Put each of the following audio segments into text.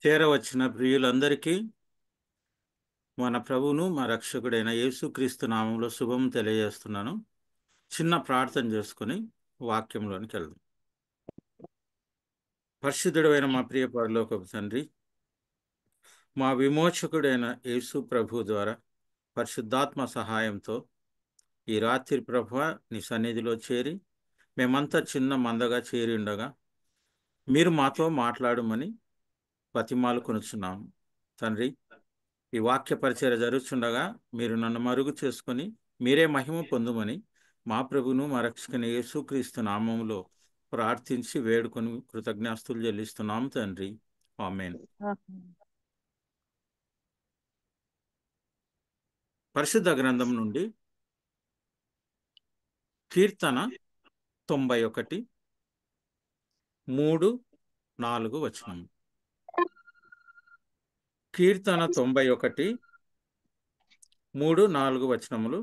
చేరవచ్చిన ప్రియులందరికీ మన ప్రభువును మా రక్షకుడైన యేసుక్రీస్తు నామంలో శుభం తెలియజేస్తున్నాను. చిన్న ప్రార్థన చేసుకుని వాక్యంలోనికి వెళ్దాం. పరిశుద్ధుడైన మా ప్రియ పరలోకపు తండ్రి, మా విమోచకుడైన యేసు ప్రభు ద్వారా పరిశుద్ధాత్మ సహాయంతో ఈ రాత్రి ప్రభువా నీ సన్నిధిలో చేరి మేమంతా చిన్న మందగా చేరి ఉండగా మీరు మాతో మాట్లాడమని బతిమాలు కొనుచున్నాము. తండ్రి, ఈ వాక్య పరిచర్య జరుగుతుండగా మీరు నన్ను మరుగు చేసుకొని మీరే మహిమ పొందుమని మా ప్రభును మా రక్షకుని యేసుక్రీస్తు నామములో ప్రార్థించి వేడుకొని కృతజ్ఞాస్తులు చెల్లిస్తున్నాము తండ్రి. ఆమేన్. పరిశుద్ధ గ్రంథం నుండి కీర్తన 91 3-4 వచనం. కీర్తన 91 3-4 వచనములు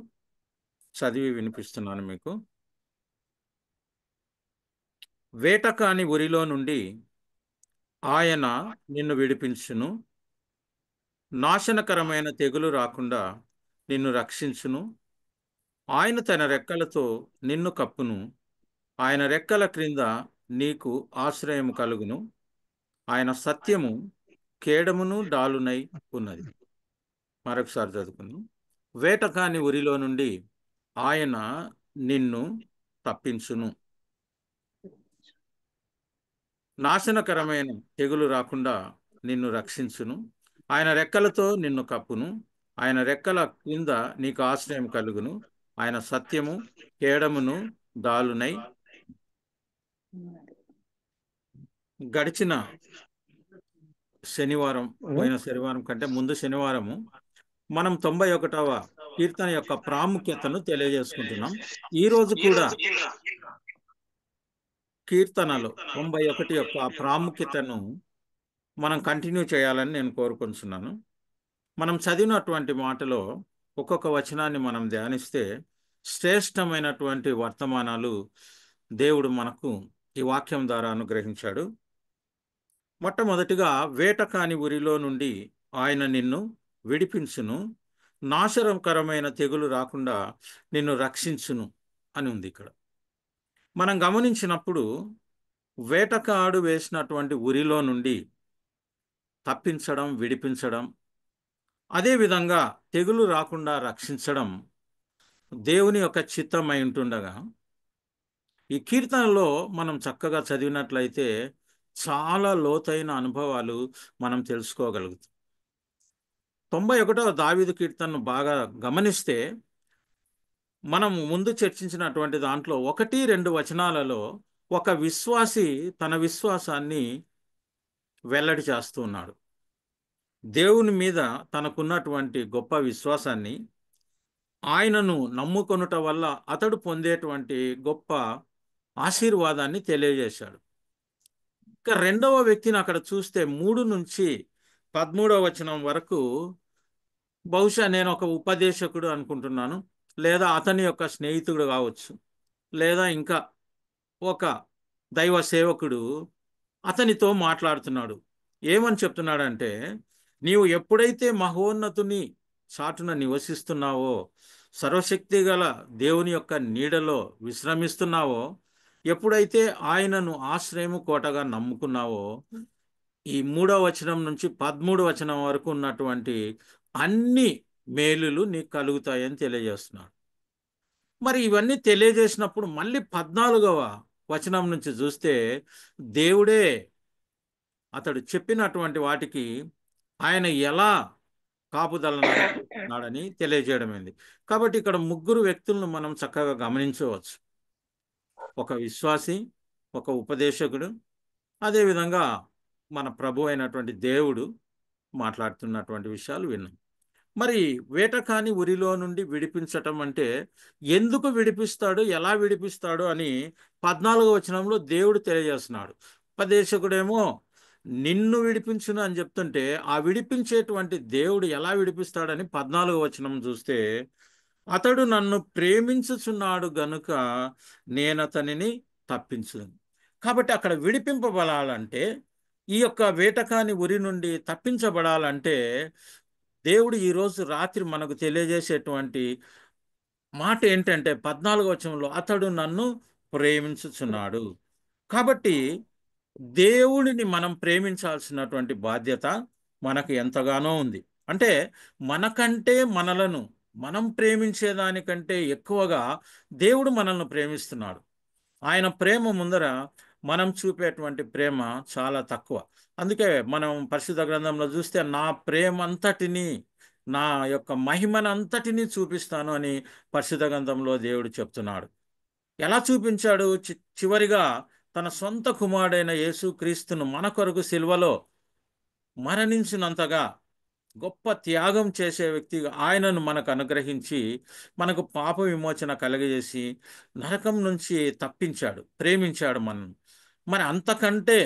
చదివి వినిపిస్తున్నాను మీకు. వేటకాని ఉరిలో నుండి ఆయన నిన్ను విడిపించును, నాశనకరమైన తెగులు రాకుండా నిన్ను రక్షించును. ఆయన తన రెక్కలతో నిన్ను కప్పును, ఆయన రెక్కల క్రింద నీకు ఆశ్రయము కలుగును. ఆయన సత్యము కేడమును డాలునై ఉన్నది. మరొకసారి చదువుకుందాం. వేటకాని ఉరిలో నుండి ఆయన నిన్ను తప్పించును, నాశనకరమైన తెగులు రాకుండా నిన్ను రక్షించును. ఆయన రెక్కలతో నిన్ను కప్పును, ఆయన రెక్కల కింద నీకు ఆశ్రయం కలుగును. ఆయన సత్యము కేడమును డాలునై. గడిచిన శనివారం, పోయిన శనివారం కంటే ముందు శనివారము మనం 91వ కీర్తన యొక్క ప్రాముఖ్యతను తెలియజేసుకుంటున్నాం. ఈ రోజు కూడా కీర్తనలో 91 యొక్క ప్రాముఖ్యతను మనం కంటిన్యూ చేయాలని నేను కోరుకుంటున్నాను. మనం చదివినటువంటి మాటలో ఒక్కొక్క వచనాన్ని మనం ధ్యానిస్తే శ్రేష్టమైనటువంటి వర్తమానాలు దేవుడు మనకు ఈ వాక్యం ద్వారా అనుగ్రహించాడు. మొట్టమొదటిగా, వేటకాని ఉరిలో నుండి ఆయన నిన్ను విడిపించును, నాశనకరమైన తెగులు రాకుండా నిన్ను రక్షించును అని ఉంది ఇక్కడ. మనం గమనించినప్పుడు వేటకాడు వేసినటువంటి ఉరిలో నుండి తప్పించడం, విడిపించడం, అదేవిధంగా తెగులు రాకుండా రక్షించడం దేవుని యొక్క చిత్తమై ఉంటుండగా, ఈ కీర్తనలో మనం చక్కగా చదివినట్లయితే చాలా లోతైన అనుభవాలు మనం తెలుసుకోగలుగుతాం. 91వ దావీదు కీర్తనను బాగా గమనిస్తే మనం ముందు చర్చించినటువంటి దాంట్లో 1-2 వచనాలలో ఒక విశ్వాసి తన విశ్వాసాన్ని వెల్లడి చేస్తూ ఉన్నాడు. దేవుని మీద తనకున్నటువంటి గొప్ప విశ్వాసాన్ని, ఆయనను నమ్ముకొనుట వల్ల అతడు పొందేటువంటి గొప్ప ఆశీర్వాదాన్ని తెలియజేశాడు. ఇక రెండవ వ్యక్తిని అక్కడ చూస్తే 3-13వ వచనం వరకు బహుశా నేను ఒక ఉపదేశకుడు అనుకుంటున్నాను, లేదా అతని యొక్క స్నేహితుడు కావచ్చు, లేదా ఇంకా ఒక దైవ సేవకుడు అతనితో మాట్లాడుతున్నాడు. ఏమని చెప్తున్నాడంటే, నీవు ఎప్పుడైతే మహోన్నతుని చాటున నివసిస్తున్నావో, సర్వశక్తి గల దేవుని యొక్క నీడలో విశ్రమిస్తున్నావో, ఎప్పుడైతే ఆయనను ఆశ్రయము కోటగా నమ్ముకున్నావో, ఈ 3వ వచనం నుంచి 13వ వచనం వరకు ఉన్నటువంటి అన్ని మేలులు నీకు కలుగుతాయని తెలియజేస్తున్నాడు. మరి ఇవన్నీ తెలియజేసినప్పుడు మళ్ళీ 14వ వచనం నుంచి చూస్తే దేవుడే అతడు చెప్పినటువంటి వాటికి ఆయన ఎలా కాపుదలనాడని తెలియజేయడమైంది. కాబట్టి ఇక్కడ 3 వ్యక్తులను మనం చక్కగా గమనించవచ్చు. ఒక విశ్వాసి, ఒక ఉపదేశకుడు, అదేవిధంగా మన ప్రభు అయినటువంటి దేవుడు మాట్లాడుతున్నటువంటి విషయాలు విన్నాం. మరి వేటకాని ఉరిలో నుండి విడిపించటం అంటే ఎందుకు విడిపిస్తాడు, ఎలా విడిపిస్తాడు అని 14వ వచనంలో దేవుడు తెలియజేస్తున్నాడు. ఉపదేశకుడేమో నిన్ను విడిపించును అని చెప్తుంటే, ఆ విడిపించేటువంటి దేవుడు ఎలా విడిపిస్తాడని 14వ వచనం చూస్తే, అతడు నన్ను ప్రేమించుచున్నాడు గనుక నేనతనిని తప్పించును. కాబట్టి అక్కడ విడిపింపబడాలంటే ఈ యొక్క వేటకాని ఉరి నుండి తప్పించబడాలంటే దేవుడు ఈరోజు రాత్రి మనకు తెలియజేసేటువంటి మాట ఏంటంటే 14వ వచనంలో అతడు నన్ను ప్రేమించుచున్నాడు. కాబట్టి దేవుడిని మనం ప్రేమించాల్సినటువంటి బాధ్యత మనకు ఎంతగానో ఉంది. అంటే మనకంటే మనలను మనం ప్రేమించేదానికంటే ఎక్కువగా దేవుడు మనల్ని ప్రేమిస్తున్నాడు. ఆయన ప్రేమ ముందర మనం చూపేటువంటి ప్రేమ చాలా తక్కువ. అందుకే మనం పరిశుద్ధ గ్రంథంలో చూస్తే నా ప్రేమ అంతటిని, నా యొక్క మహిమనంతటిని చూపిస్తాను అని పరిశుద్ధ గ్రంథంలో దేవుడు చెప్తున్నాడు. ఎలా చూపించాడు? చివరిగా తన సొంత కుమారుడైన యేసుక్రీస్తును మన కొరకు సిలువలో మరణించినంతగా గొప్ప త్యాగం చేసే వ్యక్తిగా ఆయనను మనకు అనుగ్రహించి మనకు పాప విమోచన కలగజేసి నరకం నుంచి తప్పించాడు, ప్రేమించాడు మనం. మరి అంతకంటే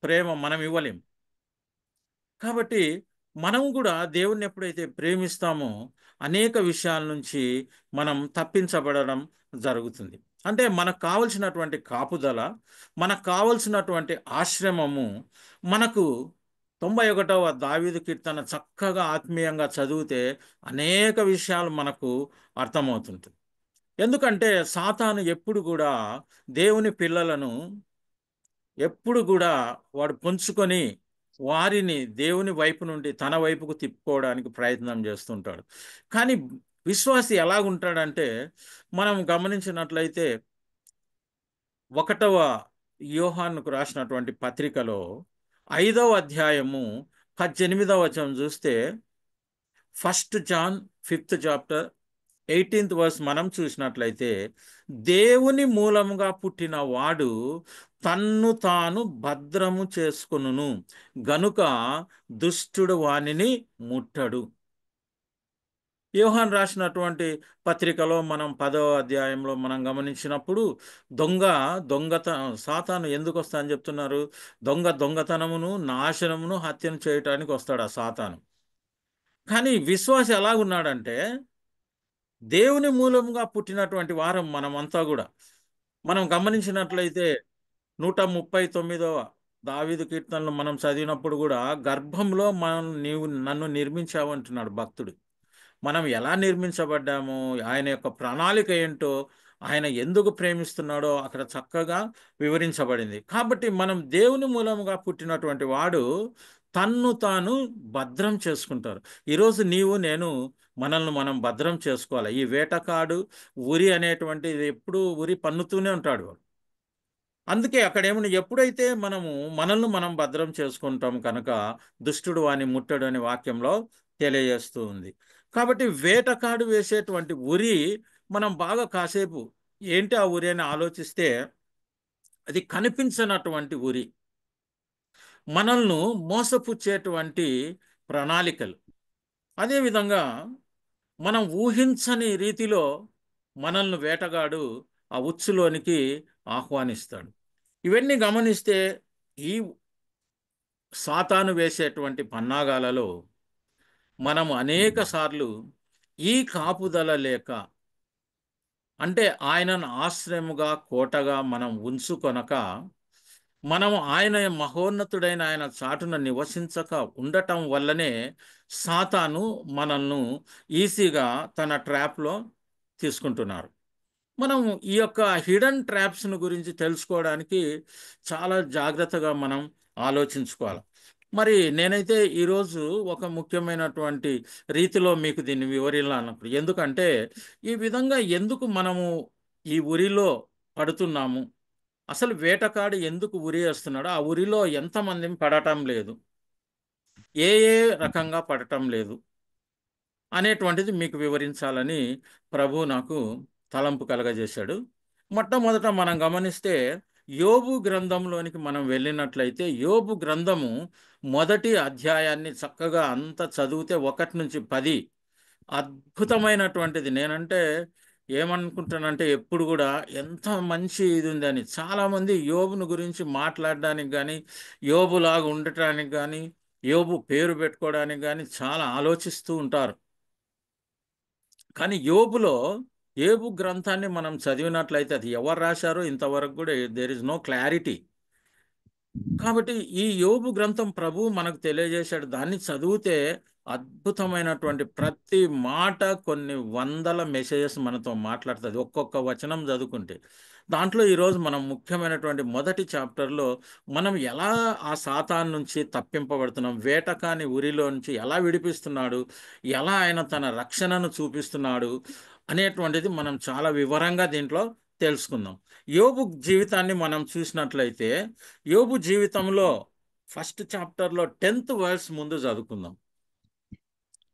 ప్రేమ మనం ఇవ్వలేం. కాబట్టి మనం కూడా దేవుణ్ణి ఎప్పుడైతే ప్రేమిస్తామో అనేక విషయాల నుంచి మనం తప్పించబడడం జరుగుతుంది. అంటే మనకు కావలసినటువంటి కాపుదల, మనకు కావలసినటువంటి ఆశ్రమము మనకు 91వ దావీదు కీర్తన చక్కగా ఆత్మీయంగా చదివితే అనేక విషయాలు మనకు అర్థమవుతుంటుంది. ఎందుకంటే సాతాను ఎప్పుడు కూడా దేవుని పిల్లలను ఎప్పుడు కూడా వాడు పొంచుకొని వారిని దేవుని వైపు నుండి తన వైపుకు తిప్పుకోవడానికి ప్రయత్నం చేస్తుంటాడు. కానీ విశ్వాసి ఎలాగుంటాడంటే మనం గమనించినట్లయితే 1వ యోహానుకు రాసినటువంటి పత్రికలో 5వ అధ్యాయము 18వ వచనం చూస్తే 1 John 5th chapter 18th verse మనం చూసినట్లయితే దేవుని మూలముగా పుట్టిన వాడు తన్ను తాను భద్రము చేసుకొనును గనుక దుష్టుడు వానిని ముట్టడు. యోహాన్ రాసినటువంటి పత్రికలో మనం 10వ అధ్యాయంలో మనం గమనించినప్పుడు దొంగత సాతాను ఎందుకు వస్తా అని చెప్తున్నారు? దొంగతనమును, నాశనమును, హత్యను చేయటానికి వస్తాడు ఆ సాతాను. కానీ విశ్వాసి ఎలాగున్నాడంటే దేవుని మూలంగా పుట్టినటువంటి వారం మనమంతా కూడా. మనం గమనించినట్లయితే 139వ దావీదు కీర్తనలు మనం చదివినప్పుడు కూడా గర్భంలో నీవు నన్ను నిర్మించావు అంటున్నాడు భక్తుడు. మనం ఎలా నిర్మించబడ్డామో, ఆయన యొక్క ప్రణాళిక ఏంటో, ఆయన ఎందుకు ప్రేమిస్తున్నాడో అక్కడ చక్కగా వివరించబడింది. కాబట్టి మనం దేవుని మూలముగా పుట్టినటువంటి వాడు తన్ను తాను భద్రం చేసుకుంటారు. ఈరోజు నీవు నేను మనల్ని మనం భద్రం చేసుకోవాలి. ఈ వేటకాడు ఉరి అనేటువంటిది ఎప్పుడు ఉరి పన్నుతూనే ఉంటాడు. అందుకే అక్కడేమన్నా ఎప్పుడైతే మనల్ని మనం భద్రం చేసుకుంటాం కనుక దుష్టుడు వాని ముట్టడు అనే వాక్యంలో తెలియజేస్తూ ఉంది. కాబట్టి వేటకాడు వేసేటువంటి ఉరి మనం బాగా కాసేపు ఏంటి ఆ ఉరి అని ఆలోచిస్తే అది కనిపించనటువంటి ఉరి, మనల్ని మోసపుచ్చేటువంటి ప్రణాళికలు. అదేవిధంగా మనం ఊహించని రీతిలో మనల్ని వేటగాడు ఆ ఉచ్చులోనికి ఆహ్వానిస్తాడు. ఇవన్నీ గమనిస్తే ఈ సాతాను వేసేటువంటి పన్నాగాలలో మనం అనేక సార్లు ఈ కాపుదల లేక, అంటే ఆయనను ఆశ్రయముగా కోటగా మనం ఉంచుకొనక మనం ఆయన మహోన్నతుడైన ఆయన చాటున నివసించక ఉండటం వల్లనే సాతాను మనల్ని ఈజీగా తన ట్రాప్లో తీసుకుంటున్నారు. మనం ఈ యొక్క హిడెన్ ట్రాప్స్ను గురించి తెలుసుకోవడానికి చాలా జాగ్రత్తగా మనం ఆలోచించుకోవాలి. మరి నేనైతే ఈరోజు ఒక ముఖ్యమైనటువంటి రీతిలో మీకు దీన్ని వివరించాలన్నప్పుడు, ఎందుకంటే ఈ విధంగా ఎందుకు మనము ఈ ఉరిలో పడుతున్నాము, అసలు వేటకాడు ఎందుకు ఉరి వేస్తున్నాడో, ఆ ఉరిలో ఎంతమందిని పడటం లేదు, ఏ రకంగా పడటం లేదు అనేటువంటిది మీకు వివరించాలని ప్రభు నాకు తలంపు కలగజేశాడు. మొట్టమొదట మనం గమనిస్తే యోబు గ్రంథంలోనికి మనం వెళ్ళినట్లయితే యోబు గ్రంథము 1వ అధ్యాయాన్ని చక్కగా అంత చదివితే 1 నుంచి 10 అద్భుతమైనటువంటిది. నేనంటే ఏమనుకుంటానంటే ఎప్పుడు కూడా ఎంత మంచి ఇది ఉందని. చాలామంది యోబును గురించి మాట్లాడడానికి కానీ, యోబులాగా ఉండటానికి కానీ, యోబు పేరు పెట్టుకోవడానికి కానీ చాలా ఆలోచిస్తూ ఉంటారు. కానీ యోబు గ్రంథాన్ని మనం చదివినట్లయితే అది ఎవరు రాశారో ఇంతవరకు కూడా దేర్ ఇస్ నో క్లారిటీ. కాబట్టి ఈ యోబు గ్రంథం ప్రభువు మనకు తెలియజేశాడు. దాన్ని చదివితే అద్భుతమైనటువంటి ప్రతి మాట కొన్ని వందల మెసేజెస్ మనతో మాట్లాడుతుంది. ఒక్కొక్క వచనం చదువుకుంటే దాంట్లో ఈరోజు మనం ముఖ్యమైనటువంటి మొదటి చాప్టర్లో మనం ఎలా ఆ సాతాను నుంచి తప్పింపబడుతున్నాం, వేటకాని ఉరిలో నుంచి ఎలా విడిపిస్తున్నాడు, ఎలా ఆయన తన రక్షణను చూపిస్తున్నాడు అనేటువంటిది మనం చాలా వివరంగా దీంట్లో తెలుసుకుందాం. యోబు జీవితాన్ని మనం చూసినట్లయితే యోబు జీవితంలో ఫస్ట్ చాప్టర్లో 10th వర్స్ ముందు చదువుకుందాం.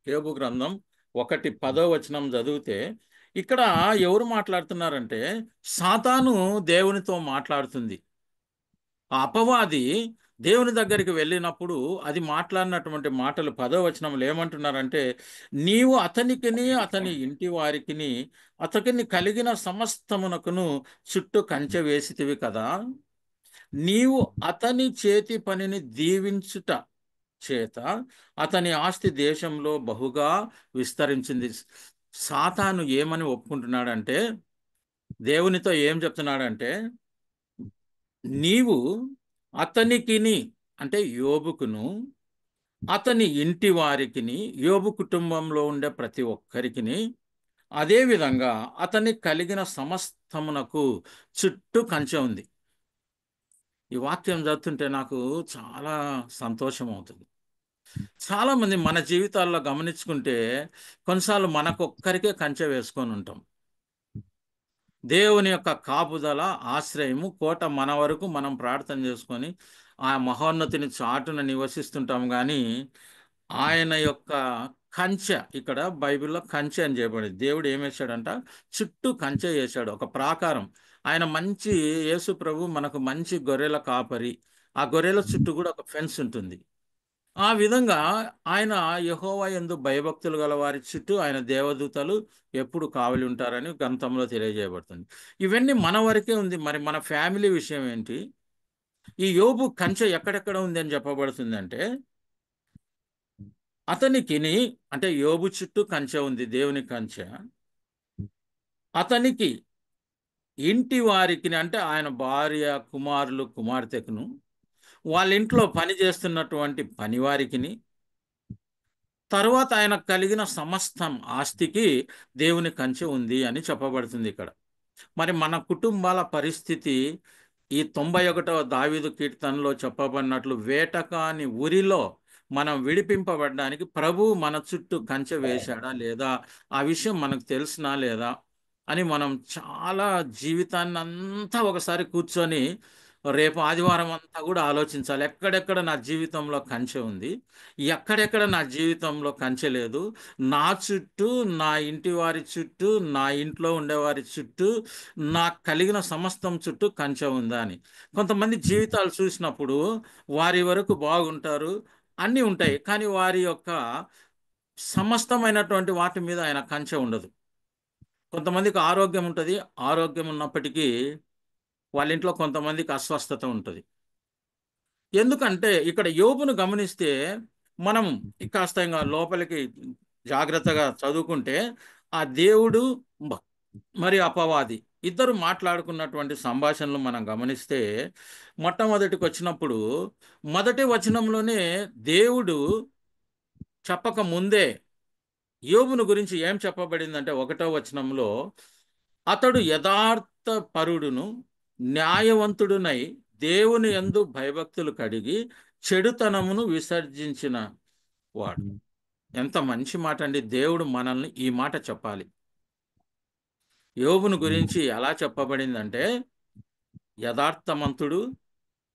యోబు గ్రంథం 1:10 వచనం చదివితే ఇక్కడ ఎవరు మాట్లాడుతున్నారంటే సాతాను దేవునితో మాట్లాడుతుంది. ఆ అపవాది దేవుని దగ్గరికి వెళ్ళినప్పుడు అది మాట్లాడినటువంటి మాటలు 10వ వచనంలో ఏమంటున్నారంటే, నీవు అతనికిని అతని ఇంటి వారికిని అతనికి కలిగిన సమస్తమునకును చుట్టూ కంచె వేసితివి కదా, నీవు అతని చేతి పనిని దీవించుట చేత అతని ఆస్తి దేశంలో బహుగా విస్తరించింది. సాతాను ఏమని ఒప్పుకుంటున్నాడంటే, దేవునితో ఏం చెప్తున్నాడంటే, నీవు అతనికిని అంటే యోబుకును అతని ఇంటి వారికిని యోబు కుటుంబంలో ఉండే ప్రతి ఒక్కరికిని అదేవిధంగా అతని కలిగిన సమస్తమునకు చుట్టూ కంచె ఉంది. ఈ వాక్యం చదువుతుంటే నాకు చాలా సంతోషం అవుతుంది. చాలా మంది మన జీవితాల్లో గమనించుకుంటే కొన్నిసార్లు మనకొక్కరికే కంచె వేసుకొని ఉంటాం. దేవుని యొక్క కాపుదల ఆశ్రయము కోట మన వరకు మనం ప్రార్థన చేసుకొని ఆ మహోన్నతిని చాటున నివసిస్తుంటాం. కానీ ఆయన యొక్క కంచె ఇక్కడ బైబిల్లో కంచె అని చెప్పబడింది. దేవుడు ఏం వేశాడంట, చుట్టూ కంచె వేశాడు, ఒక ప్రాకారం. ఆయన మంచి యేసు ప్రభు మనకు మంచి గొర్రెల కాపరి. ఆ గొర్రెల చుట్టూ కూడా ఒక ఫెన్స్ ఉంటుంది. ఆ విధంగా ఆయన యెహోవా యందు భయభక్తులు గల వారి చుట్టూ ఆయన దేవదూతలు ఎప్పుడు కావలి ఉంటారని గ్రంథంలో తెలియజేయబడుతుంది. ఇవన్నీ మన వరకే ఉంది. మరి మన ఫ్యామిలీ విషయం ఏంటి? ఈ యోబు కంచె ఎక్కడెక్కడ ఉంది అని చెప్పబడుతుంది అంటే, అతనికిని అంటే యోబు చుట్టూ కంచె ఉంది, దేవుని కంచె. అతనికి ఇంటి వారికి అంటే ఆయన భార్య కుమారులు కుమార్తెకును వాళ్ళ ఇంట్లో పని చేస్తున్నటువంటి పనివారికిని తర్వాత ఆయన కలిగిన సమస్తం ఆస్తికి దేవుని కంచె ఉంది అని చెప్పబడుతుంది ఇక్కడ. మరి మన కుటుంబాల పరిస్థితి ఈ 91వ దావీదు కీర్తనలో చెప్పబడినట్లు వేటకాని ఉరిలో మనం విడిపింపబడడానికి ప్రభువు మన చుట్టూ కంచె వేశాడా లేదా, ఆ విషయం మనకు తెలిసినా లేదా అని మనం చాలా జీవితాన్ని అంతా ఒకసారి కూర్చొని రేపు ఆదివారం అంతా కూడా ఆలోచించాలి. ఎక్కడెక్కడ నా జీవితంలో కంచె ఉంది, ఎక్కడెక్కడ నా జీవితంలో కంచె లేదు, నా చుట్టూ, నా ఇంటి వారి చుట్టూ, నా ఇంట్లో ఉండేవారి చుట్టూ, నాకు కలిగిన సమస్తం చుట్టూ కంచె ఉందా అని. కొంతమంది జీవితాలు చూసినప్పుడు వారి వరకు బాగుంటారు, అన్నీ ఉంటాయి, కానీ వారి యొక్క సమస్తమైనటువంటి వాటి మీద ఆయన కంచె ఉండదు. కొంతమందికి ఆరోగ్యం ఉంటుంది, ఆరోగ్యం ఉన్నప్పటికీ వాళ్ళ ఇంట్లో కొంతమందికి అస్వస్థత ఉంటుంది. ఎందుకంటే ఇక్కడ యోబును గమనిస్తే మనం కాస్త ఇంకా లోపలికి జాగ్రత్తగా చదువుకుంటే ఆ దేవుడు మ- మరి అపవాది ఇద్దరు మాట్లాడుకున్నటువంటి సంభాషణలు మనం గమనిస్తే మొట్టమొదటికి వచ్చినప్పుడు మొదటి వచనంలోనే దేవుడు చెప్పక ముందే యోబును గురించి ఏం చెప్పబడిందంటే 1వ వచనంలో అతడు యథార్థ పరుడును న్యాయవంతుడునై దేవుని యందు భయభక్తులు కడిగి చెడుతనమును విసర్జించిన వాడు. ఎంత మంచి మాట అండి. దేవుడు మనల్ని ఈ మాట చెప్పాలి. యోబును గురించి ఎలా చెప్పబడిందంటే యథార్థమంతుడు,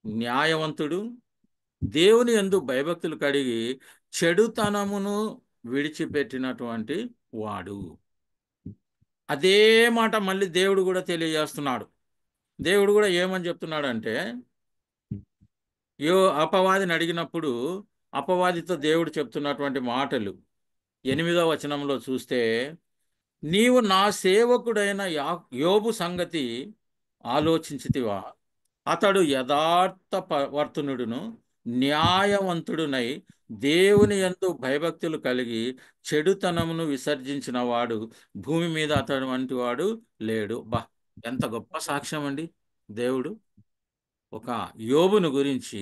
న్యాయవంతుడు, దేవుని యందు భయభక్తులు కడిగి చెడుతనమును విడిచిపెట్టినటువంటి వాడు. అదే మాట మళ్ళీ దేవుడు కూడా తెలియజేస్తున్నాడు. దేవుడు కూడా ఏమని చెప్తున్నాడంటే, అపవాదిని అడిగినప్పుడు అపవాదితో దేవుడు చెప్తున్నటువంటి మాటలు 8వ వచనంలో చూస్తే, నీవు నా సేవకుడైన యోబు సంగతి ఆలోచించితివా, అతడు యథార్థ వర్తనుడును న్యాయవంతుడునై దేవుని యందు భయభక్తులు కలిగి చెడుతనమును విసర్జించిన వాడు భూమి మీద అతడు వంటి వాడు లేడు. బా, ఎంత గొప్ప సాక్ష్యం అండి దేవుడు. ఒక యోబును గురించి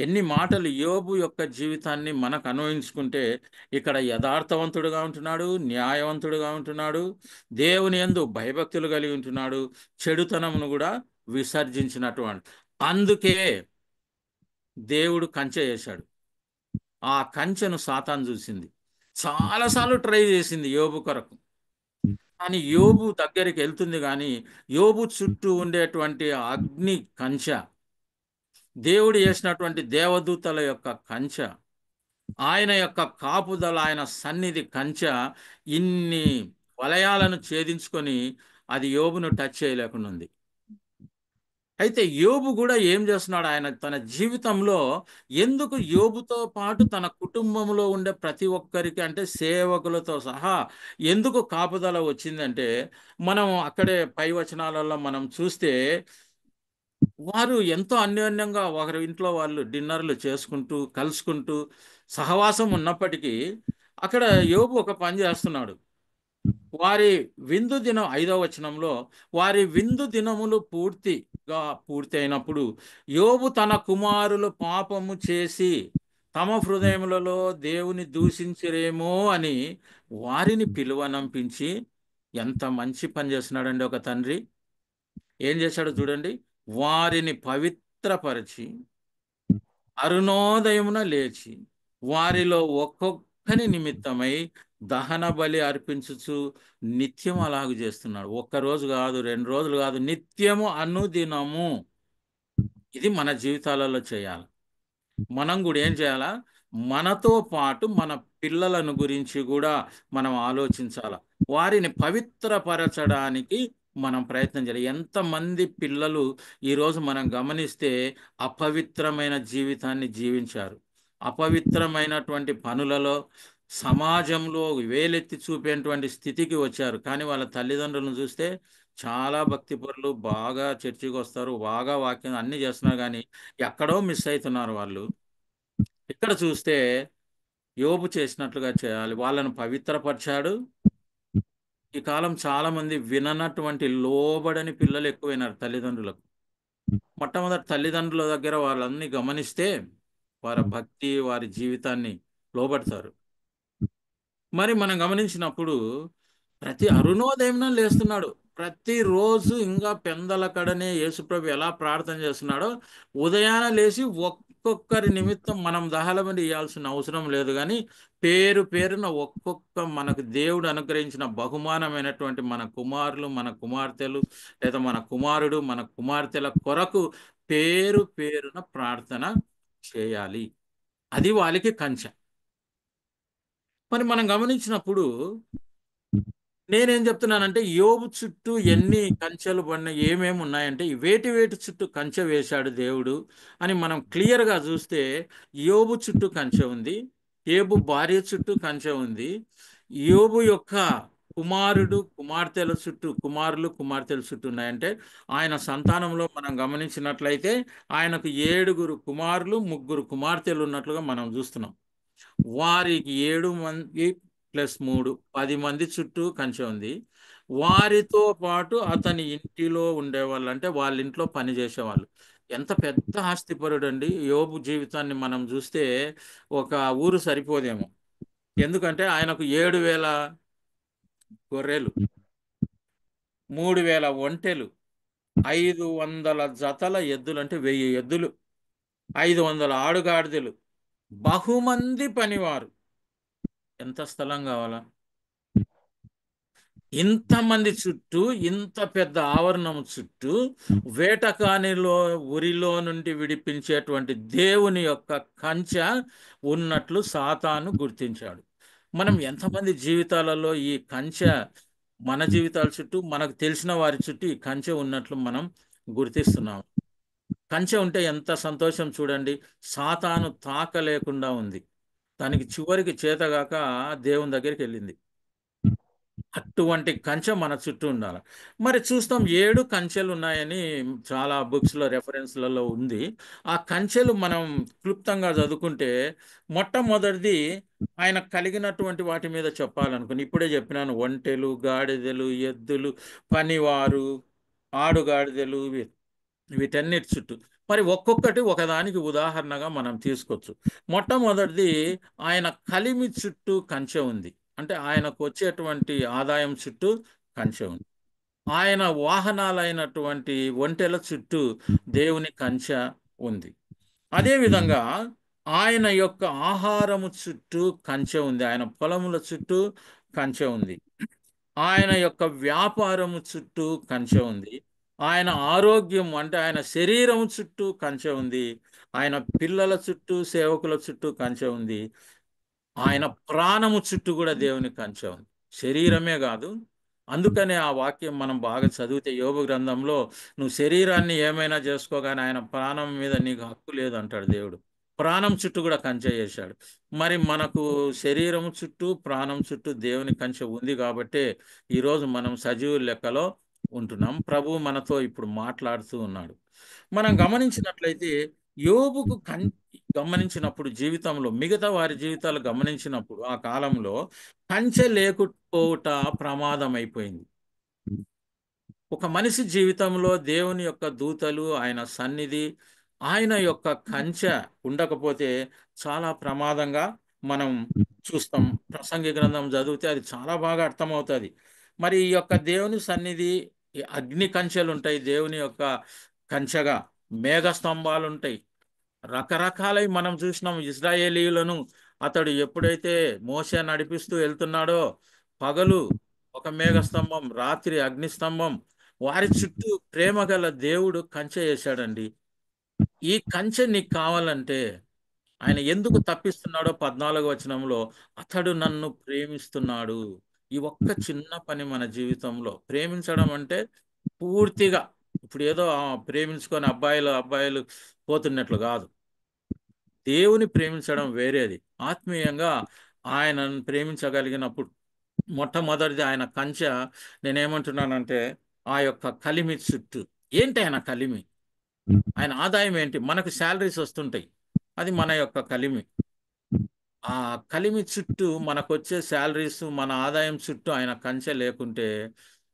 ఎన్ని మాటలు యోబు యొక్క జీవితాన్ని మనకు అన్వయించుకుంటే ఇక్కడ యథార్థవంతుడుగా ఉంటున్నాడు, న్యాయవంతుడుగా ఉంటున్నాడు, దేవుని యందు భయభక్తులు కలిగి ఉంటున్నాడు, చెడుతనమును కూడా విసర్జించినటువంటి. అందుకే దేవుడు కంచె చేశాడు. ఆ కంచెను సాతాను చూసింది, చాలాసార్లు ట్రై చేసింది యోబు కొరకు. కానీ యోబు దగ్గరికి వెళ్తుంది, కానీ యోబు చుట్టూ ఉండేటువంటి అగ్ని కంచె, దేవుడు చేసినటువంటి దేవదూతల యొక్క కంచె, ఆయన యొక్క కాపుదల, ఆయన సన్నిధి కంచె ఇన్ని వలయాలను ఛేదించుకొని అది యోబును టచ్ చేయలేకుండా ఉంది. అయితే యోబు కూడా ఏం చేస్తున్నాడు, ఆయన తన జీవితంలో ఎందుకు యోబుతో పాటు తన కుటుంబంలో ఉండే ప్రతి ఒక్కరికి, అంటే సేవకులతో సహా ఎందుకు కాపుదల వచ్చిందంటే, మనం అక్కడే పై వచనాలలో మనం చూస్తే వారు ఎంతో అన్యోన్యంగా ఒకరి ఇంట్లో వాళ్ళు డిన్నర్లు చేసుకుంటూ కలుసుకుంటూ సహవాసం ఉన్నప్పటికీ అక్కడ యోబు ఒక పని చేస్తున్నాడు. వారి విందు దినం 5వ వచనంలో, వారి విందు దినములు పూర్తి అయినప్పుడు యోబు తన కుమారులు పాపము చేసి తమ హృదయములలో దేవుని దూషించరేమో అని వారిని పిలువనంపించి, ఎంత మంచి పని చేస్తున్నాడండి ఒక తండ్రి. ఏం చేశాడో చూడండి. వారిని పవిత్రపరిచి అరుణోదయమున లేచి వారిలో ఒక్కొక్కని నిమిత్తమై దహన బలి అర్పించుచు నిత్యం అలాగ చేస్తున్నాడు. ఒక్కరోజు కాదు, 2 రోజులు కాదు, నిత్యము అనుదినము. ఇది మన జీవితాలలో చేయాలి. మనం కూడా ఏం చేయాలా, మనతో పాటు మన పిల్లలను గురించి కూడా మనం ఆలోచించాల. వారిని పవిత్రపరచడానికి మనం ప్రయత్నం చేయాలి. ఎంతమంది పిల్లలు ఈరోజు మనం గమనిస్తే అపవిత్రమైన జీవితాన్ని జీవించారు, అపవిత్రమైనటువంటి పనులలో సమాజంలో వేలెత్తి చూపేటువంటి స్థితికి వచ్చారు. కానీ వాళ్ళ తల్లిదండ్రులను చూస్తే చాలా భక్తిపరులు, బాగా చర్చికి వస్తారు, బాగా వాక్యం అన్ని చేస్తున్నారు, కానీ ఎక్కడో మిస్ అవుతున్నారు వాళ్ళు. ఇక్కడ చూస్తే యోబు చేసినట్లుగా చేయాలి, వాళ్ళను పవిత్రపరిచాడు. ఈ కాలం చాలా మంది విననటువంటి లోబడని పిల్లలు ఎక్కువైనారు తల్లిదండ్రులకు. మొట్టమొదటి తల్లిదండ్రుల దగ్గర వాళ్ళన్ని గమనిస్తే వారి భక్తి, వారి జీవితాన్ని లోబడతారు. మరి మనం గమనించినప్పుడు ప్రతి అరుణోదయం లేస్తున్నాడు. ప్రతిరోజు ఇంకా పెందల కడనే యేసుప్రభు ఎలా ప్రార్థన చేస్తున్నాడో, ఉదయాన లేచి ఒక్కొక్కరి నిమిత్తం మనం దహనబలి ఇవ్వాల్సిన అవసరం లేదు, కానీ పేరు పేరున ఒక్కొక్క మనకు దేవుడు అనుగ్రహించిన బహుమానమైనటువంటి మన కుమారులు, మన కుమార్తెలు, లేదా మన కుమారుడు, మన కుమార్తెల కొరకు పేరు పేరున ప్రార్థన చేయాలి. అది వాళ్ళకి కంచె. మరి మనం గమనించినప్పుడు నేనేం చెప్తున్నానంటే, యోబు చుట్టూ ఎన్ని కంచెలు పడిన ఏమేమి ఉన్నాయంటే, వేటి వేటి చుట్టూ కంచె వేశాడు దేవుడు అని మనం క్లియర్గా చూస్తే, యోబు చుట్టూ కంచె ఉంది, యోబు భార్య చుట్టూ కంచె ఉంది, యోబు యొక్క కుమారులు కుమార్తెల చుట్టూ ఉన్నాయంటే, ఆయన సంతానంలో మనం గమనించినట్లయితే ఆయనకు 7 కుమారులు 3 కుమార్తెలు ఉన్నట్లుగా మనం చూస్తున్నాం. వారికి 7 మంది ప్లస్ 3 10 మంది చుట్టూ కంచె ఉంది. వారితో పాటు అతని ఇంటిలో ఉండేవాళ్ళు, అంటే వాళ్ళ ఇంట్లో పని చేసేవాళ్ళు. ఎంత పెద్ద ఆస్తిపరుడు అండి. యోబు జీవితాన్ని మనం చూస్తే ఒక ఊరు సరిపోదేమో. ఎందుకంటే ఆయనకు 7,000 గొర్రెలు, 3,000 ఒంటెలు, 500 జతల ఎద్దులు, అంటే 1000 ఎద్దులు, 500 ఆడుగాడిదలు, బహుమంది పనివారు. ఎంత స్థలం కావాలా? ఇంతమంది చుట్టూ, ఇంత పెద్ద ఆవరణం చుట్టూ వేటకానిలో ఉరిలో నుండి విడిపించేటువంటి దేవుని యొక్క కంచె ఉన్నట్లు సాతాను గుర్తించాడు. మనం ఎంతమంది జీవితాలలో ఈ కంచె, మన జీవితాల చుట్టూ, మనకు తెలిసిన వారి చుట్టూ ఈ కంచె ఉన్నట్లు మనం గుర్తిస్తున్నాం. కంచె ఉంటే ఎంత సంతోషం చూడండి. సాతాను తాకలేకుండా ఉంది. దానికి చివరికి చేతగాక దేవుని దగ్గరికి వెళ్ళింది. అటువంటి కంచె మన చుట్టూ ఉండాలి. మరి చూస్తాం 7 కంచెలు ఉన్నాయని చాలా బుక్స్లో రెఫరెన్స్లలో ఉంది. ఆ కంచెలు మనం క్లుప్తంగా చదువుకుంటే, మొట్టమొదటిది ఆయన కలిగినటువంటి వాటి మీద చెప్పాలనుకుని ఇప్పుడే చెప్పినాను. ఒంటెలు, గాడిదలు, ఎద్దులు, పనివారు, ఆడుగాడిదలు, ఇవి. వీటన్నిటి చుట్టూ మరి ఒక్కొక్కటి ఒకదానికి ఉదాహరణగా మనం తీసుకోవచ్చు. మొట్టమొదటిది, ఆయన కలిమి చుట్టూ కంచె ఉంది. అంటే ఆయనకు వచ్చేటువంటి ఆదాయం చుట్టూ కంచె ఉంది. ఆయన వాహనాలైనటువంటి ఒంటెల చుట్టూ దేవుని కంచె ఉంది. అదేవిధంగా ఆయన యొక్క ఆహారము చుట్టూ కంచె ఉంది. ఆయన పొలముల చుట్టూ కంచె ఉంది. ఆయన యొక్క వ్యాపారము చుట్టూ కంచె ఉంది. ఆయన ఆరోగ్యం అంటే ఆయన శరీరం చుట్టూ కంచె ఉంది. ఆయన పిల్లల చుట్టూ, సేవకుల చుట్టూ కంచె ఉంది. ఆయన ప్రాణము చుట్టూ కూడా దేవుని కంచె ఉంది. శరీరమే కాదు. అందుకనే ఆ వాక్యం మనం బాగా చదివితే యోబు గ్రంథంలో, నువ్వు శరీరాన్ని ఏమైనా చేసుకో కానీ ఆయన ప్రాణం మీద నీకు హక్కు లేదు అంటాడు దేవుడు. ప్రాణం చుట్టూ కూడా కంచె చేశాడు. మరి మనకు శరీరం చుట్టూ, ప్రాణం చుట్టూ దేవుని కంచె ఉంది కాబట్టే ఈరోజు మనం సజీవు లెక్కలో ఉంటున్నాం. ప్రభువు మనతో ఇప్పుడు మాట్లాడుతూ ఉన్నాడు. మనం గమనించినట్లయితే యోబుకు గమనించినప్పుడు జీవితంలో, మిగతా వారి జీవితాలు గమనించినప్పుడు ఆ కాలంలో కంచె లేకపోవట ప్రమాదం అయిపోయింది. ఒక మనిషి జీవితంలో దేవుని యొక్క దూతలు, ఆయన సన్నిధి, ఆయన యొక్క కంచె ఉండకపోతే చాలా ప్రమాదంగా మనం చూస్తాం. ప్రసంగి గ్రంథం చదివితే అది చాలా బాగా అర్థమవుతుంది. మరి ఈ యొక్క దేవుని సన్నిధి, ఈ అగ్ని కంచెలు ఉంటాయి దేవుని యొక్క కంచెగా, మేఘ స్తంభాలు ఉంటాయి. రకరకాలై మనం చూసినాం ఇజ్రాయేలీయులను. అతడు ఎప్పుడైతే మోషే నడిపిస్తూ వెళ్తున్నాడో, పగలు ఒక మేఘస్తంభం, రాత్రి అగ్నిస్తంభం, వారి చుట్టూ ప్రేమ గల దేవుడు కంచె వేశాడండి. ఈ కంచె నీకు కావాలంటే ఆయన ఎందుకు తప్పిస్తున్నాడో 14వ వచనంలో, అతడు నన్ను ప్రేమిస్తున్నాడు. ఈ ఒక్క చిన్న పని మన జీవితంలో ప్రేమించడం అంటే పూర్తిగా, ఇప్పుడు ఏదో ప్రేమించుకొని అబ్బాయిలు అబ్బాయిలు పోతున్నట్లు కాదు. దేవుని ప్రేమించడం వేరేది. ఆత్మీయంగా ఆయనను ప్రేమించగలిగినప్పుడు మొట్టమొదటిది ఆయన కంచె. నేనేమంటున్నానంటే ఆ యొక్క కలిమి చుట్టూ. ఏంటి ఆయన కలిమి? ఆయన ఆదాయం ఏంటి? మనకు శాలరీస్ వస్తుంటాయి, అది మన యొక్క కలిమి. ఆ కలిమి చుట్టూ మనకొచ్చే శాలరీస్, మన ఆదాయం చుట్టూ ఆయన కంచె లేకుంటే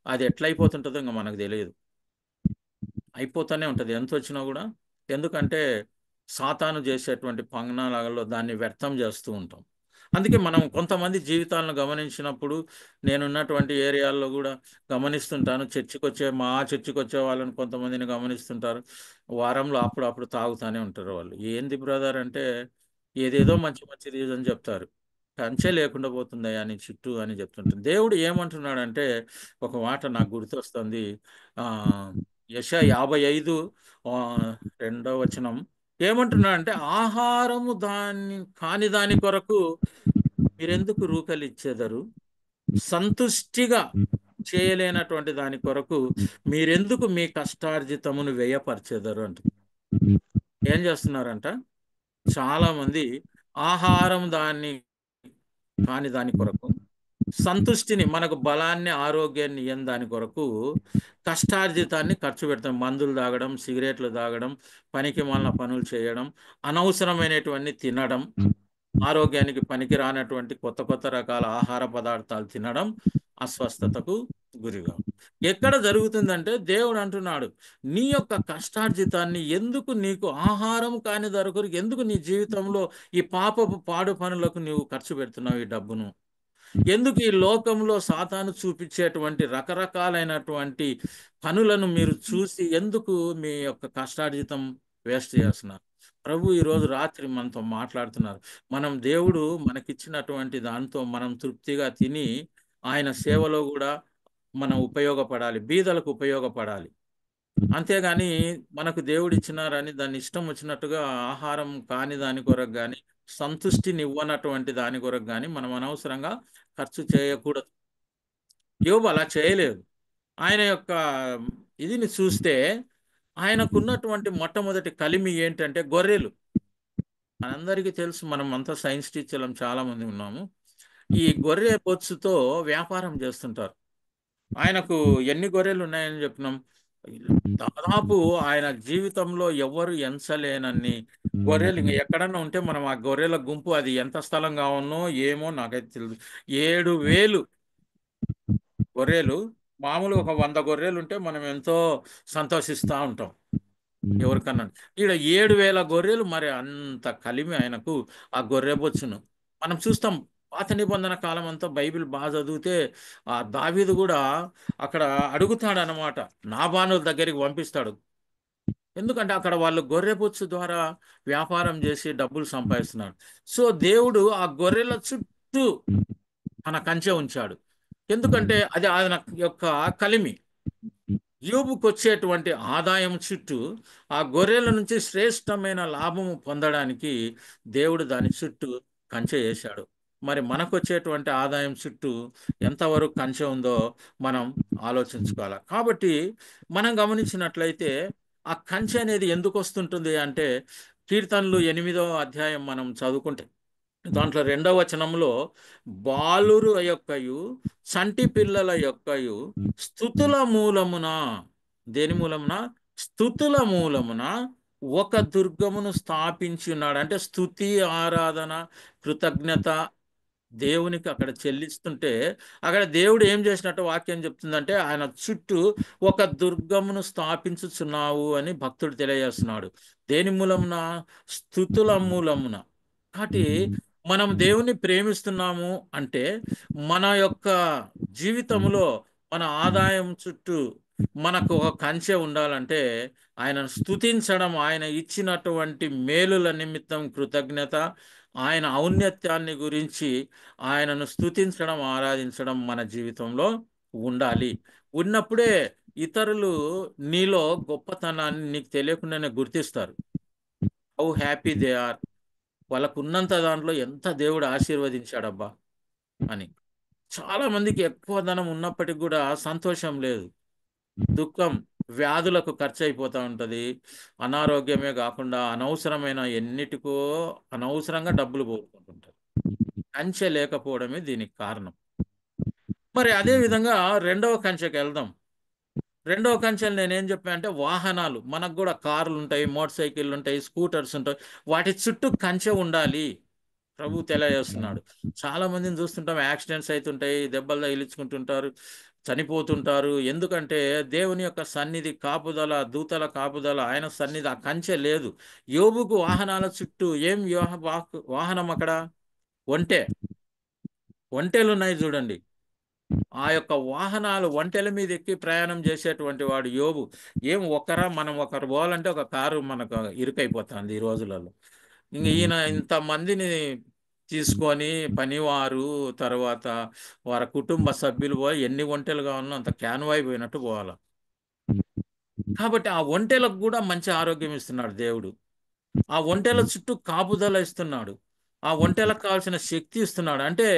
అది ఎట్లయిపోతుంటుందో ఇంకా మనకు తెలియదు. అయిపోతూనే ఉంటుంది ఎంత వచ్చినా కూడా. ఎందుకంటే సాతాను చేసేటువంటి పంగనాలలో దాన్ని వ్యర్థం చేస్తూ ఉంటాం. అందుకే మనం కొంతమంది జీవితాలను గమనించినప్పుడు, నేనున్నటువంటి ఏరియాల్లో కూడా గమనిస్తుంటాను. మా చర్చికి వచ్చే వాళ్ళని కొంతమందిని గమనిస్తుంటారు. వారంలో అప్పుడు తాగుతానే ఉంటారు వాళ్ళు. ఏంది బ్రదర్ అంటే, ఏదేదో మంచి మంచి రీజన్ చెప్తారు. కంచె లేకుండా పోతుందయ్యా నీ చుట్టూ అని చెప్తుంటాను. దేవుడు ఏమంటున్నాడంటే, ఒక మాట నాకు గుర్తొస్తుంది. ఆ యెషయా 55 రెండవ వచనం ఏమంటున్నాడంటే, ఆహారము కాని దాని కొరకు మీరెందుకు రూకలిచ్చెదరు? సంతుష్టిగా చేయలేనటువంటి దాని కొరకు మీరెందుకు మీ కష్టార్జితమును వ్యయపరిచెదరు అంట. ఏం చేస్తున్నారంట? చాలా మంది ఆహారం కాని దాని కొరకు, సంతుష్టిని, మనకు బలాన్ని, ఆరోగ్యాన్ని ఇయ్యని దాని కొరకు కష్టార్జితాన్ని ఖర్చు పెడతాం. మందులు తాగడం, సిగరెట్లు తాగడం, పనికి మాలిన పనులు చేయడం, అనవసరమైనటువంటి తినడం, ఆరోగ్యానికి పనికి రానటువంటి కొత్త కొత్త రకాల ఆహార పదార్థాలు తినడం అస్వస్థతకు గురిగా. ఎక్కడ జరుగుతుందంటే దేవుడు అంటున్నాడు, నీ యొక్క కష్టార్జితాన్ని ఎందుకు, నీకు ఆహారం కాని దొరకు ఎందుకు నీ జీవితంలో ఈ పాపపు పాడు పనులకు నీవు ఖర్చు పెడుతున్నావు ఈ డబ్బును? ఎందుకు ఈ లోకంలో సాతాను చూపించేటువంటి రకరకాలైనటువంటి పనులను మీరు చూసి ఎందుకు మీ యొక్క కష్టార్జితం వేస్ట్ చేస్తున్నారు? ప్రభు ఈరోజు రాత్రి మనతో మాట్లాడుతున్నారు. మనం దేవుడు మనకిచ్చినటువంటి దాంతో మనం తృప్తిగా తిని ఆయన సేవలో కూడా మనం ఉపయోగపడాలి, బీదలకు ఉపయోగపడాలి. అంతేగాని మనకు దేవుడు ఇచ్చినారని దాన్ని ఇష్టం వచ్చినట్టుగా ఆహారం కాని దాని కొరకు కానీ, సంతుష్టినివ్వనటువంటి దాని కొరకు కానీ మనం అనవసరంగా ఖర్చు చేయకూడదు. యోబు అలా చేయలేదు. ఆయన యొక్క ఇదిని చూస్తే ఆయనకున్నటువంటి మొట్టమొదటి కలిమి ఏంటంటే గొర్రెలు. మనందరికీ తెలుసు, మనం అంతా సైన్స్ టీచర్లం చాలా మంది ఉన్నాము. ఈ గొర్రె బొచ్చుతో వ్యాపారం చేస్తుంటారు. ఆయనకు ఎన్ని గొర్రెలు ఉన్నాయని చెప్పినాం? దాదాపు ఆయన జీవితంలో ఎవరు ఎంచలేనన్ని గొర్రెలు. ఇంక ఎక్కడన్నా ఉంటే మనం ఆ గొర్రెల గుంపు, అది ఎంత స్థలం కావన్నో ఏమో నాకైతే తెలియదు. 7,000 గొర్రెలు. మామూలుగా ఒక 100 గొర్రెలు ఉంటే మనం ఎంతో సంతోషిస్తూ ఉంటాం. ఎవరికన్నా ఈడ 7,000 గొర్రెలు, మరి అంత కలిమి ఆయనకు ఆ గొర్రె బొచ్చును మనం చూస్తాం. పాత నిబంధన కాలం అంతా బైబిల్ బాగా చదివితే ఆ దావీదు కూడా అక్కడ అడుగుతాడనమాట, నాబాను దగ్గరికి పంపిస్తాడు. ఎందుకంటే అక్కడ వాళ్ళు గొర్రెబొచ్చు ద్వారా వ్యాపారం చేసి డబ్బులు సంపాదిస్తున్నారు. సో దేవుడు ఆ గొర్రెల చుట్టూ తన కంచె ఉంచాడు. ఎందుకంటే అది ఆయన యొక్క కలిమి. యోబుకు వచ్చేటువంటి ఆదాయం చుట్టూ ఆ గొర్రెల నుంచి శ్రేష్టమైన లాభము పొందడానికి దేవుడు దాని చుట్టూ కంచె వేశాడు. మరి మనకు వచ్చేటువంటి ఆదాయం చుట్టూ ఎంతవరకు కంచె ఉందో మనం ఆలోచించుకోవాలి. కాబట్టి మనం గమనించినట్లయితే ఆ కంచె అనేది ఎందుకు వస్తుంటుంది అంటే, కీర్తనలు 8వ అధ్యాయం మనం చదువుకుంటే దాంట్లో 2వ వచనంలో, బాలురు యొక్కయు చంటి పిల్లల యొక్కయు స్థుతుల మూలమున, దేని మూలమున? స్థుతుల మూలమున ఒక దుర్గమును స్థాపించి ఉన్నాడు. అంటే స్థుతి, ఆరాధన, కృతజ్ఞత దేవునికి అక్కడ చెల్లిస్తుంటే, అక్కడ దేవుడు ఏం చేసినట్టు వాక్యం చెప్తుందంటే, ఆయన చుట్టూ ఒక దుర్గమును స్థాపించుచున్నావు అని భక్తుడు తెలియజేస్తున్నాడు. దేని మూలమున? స్థుతుల మూలమున. కాబట్టి మనం దేవుని ప్రేమిస్తున్నాము అంటే, మన యొక్క జీవితంలో మన ఆదాయం చుట్టూ మనకు ఒక కంచె ఉండాలంటే, ఆయనను స్తుతించడం, ఆయన ఇచ్చినటువంటి మేలుల నిమిత్తం కృతజ్ఞత, ఆయన ఔన్నత్యాన్ని గురించి ఆయనను స్తుతించడం, ఆరాధించడం మన జీవితంలో ఉండాలి. ఉన్నప్పుడే ఇతరులు నీలో గొప్పతనాన్ని నీకు తెలియకుండానే గుర్తిస్తారు. హౌ హ్యాపీ దే ఆర్, వాళ్ళకు ఉన్నంత దాంట్లో ఎంత దేవుడు ఆశీర్వదించాడబ్బా అని. చాలా మందికి ఎక్కువ ధనం ఉన్నప్పటికి కూడా సంతోషం లేదు, దుఃఖం, వ్యాధులకు ఖర్చు అయిపోతూ ఉంటది. అనారోగ్యమే కాకుండా అనవసరమైన ఎన్నిటికో అనవసరంగా డబ్బులు పోగొట్టుకుంటుంటారు. కంచె లేకపోవడమే దీనికి కారణం. మరి అదే విధంగా రెండవ కంచెకి వెళ్దాం. రెండవ కంచెలు నేనేం చెప్పా అంటే, వాహనాలు. మనకు కూడా కార్లు ఉంటాయి, మోటార్ సైకిళ్ళు ఉంటాయి, స్కూటర్స్ ఉంటాయి. వాటి చుట్టూ కంచె ఉండాలి ప్రభు తెలియజేస్తున్నాడు. చాలా మందిని చూస్తుంటాం, యాక్సిడెంట్స్ అవుతుంటాయి, దెబ్బలు తగిలించుకుంటుంటారు, చనిపోతుంటారు. ఎందుకంటే దేవుని యొక్క సన్నిధి కాపుదల, దూతల కాపుదల, ఆయన సన్నిధి, ఆ కంచె లేదు. యోబుకు వాహనాల చుట్టూ ఏం వాహనం అక్కడ? ఒంటె. ఒంటెలు ఉన్నాయి చూడండి. ఆ యొక్క వాహనాలు, ఒంటెల మీద ఎక్కి ప్రయాణం చేసేటువంటి వాడు యోబు. ఏం ఒకరా, మనం ఒకరు పోవాలంటే ఒక కారు మనకు ఇరుకైపోతుంది ఈ రోజులలో. ఇంక ఈయన ఇంతమందిని తీసుకొని పనివారు, తర్వాత వారి కుటుంబ సభ్యులు పోయి ఎన్ని ఒంటెలు కావాలన్నా అంత క్యాన్వాయ్ పోయినట్టు పోవాలి. కాబట్టి ఆ ఒంటెలకు కూడా మంచి ఆరోగ్యం ఇస్తున్నాడు దేవుడు. ఆ ఒంటెల చుట్టూ కాపుదల ఇస్తున్నాడు. ఆ ఒంటెలకు కావాల్సిన శక్తి ఇస్తున్నాడు. అంటే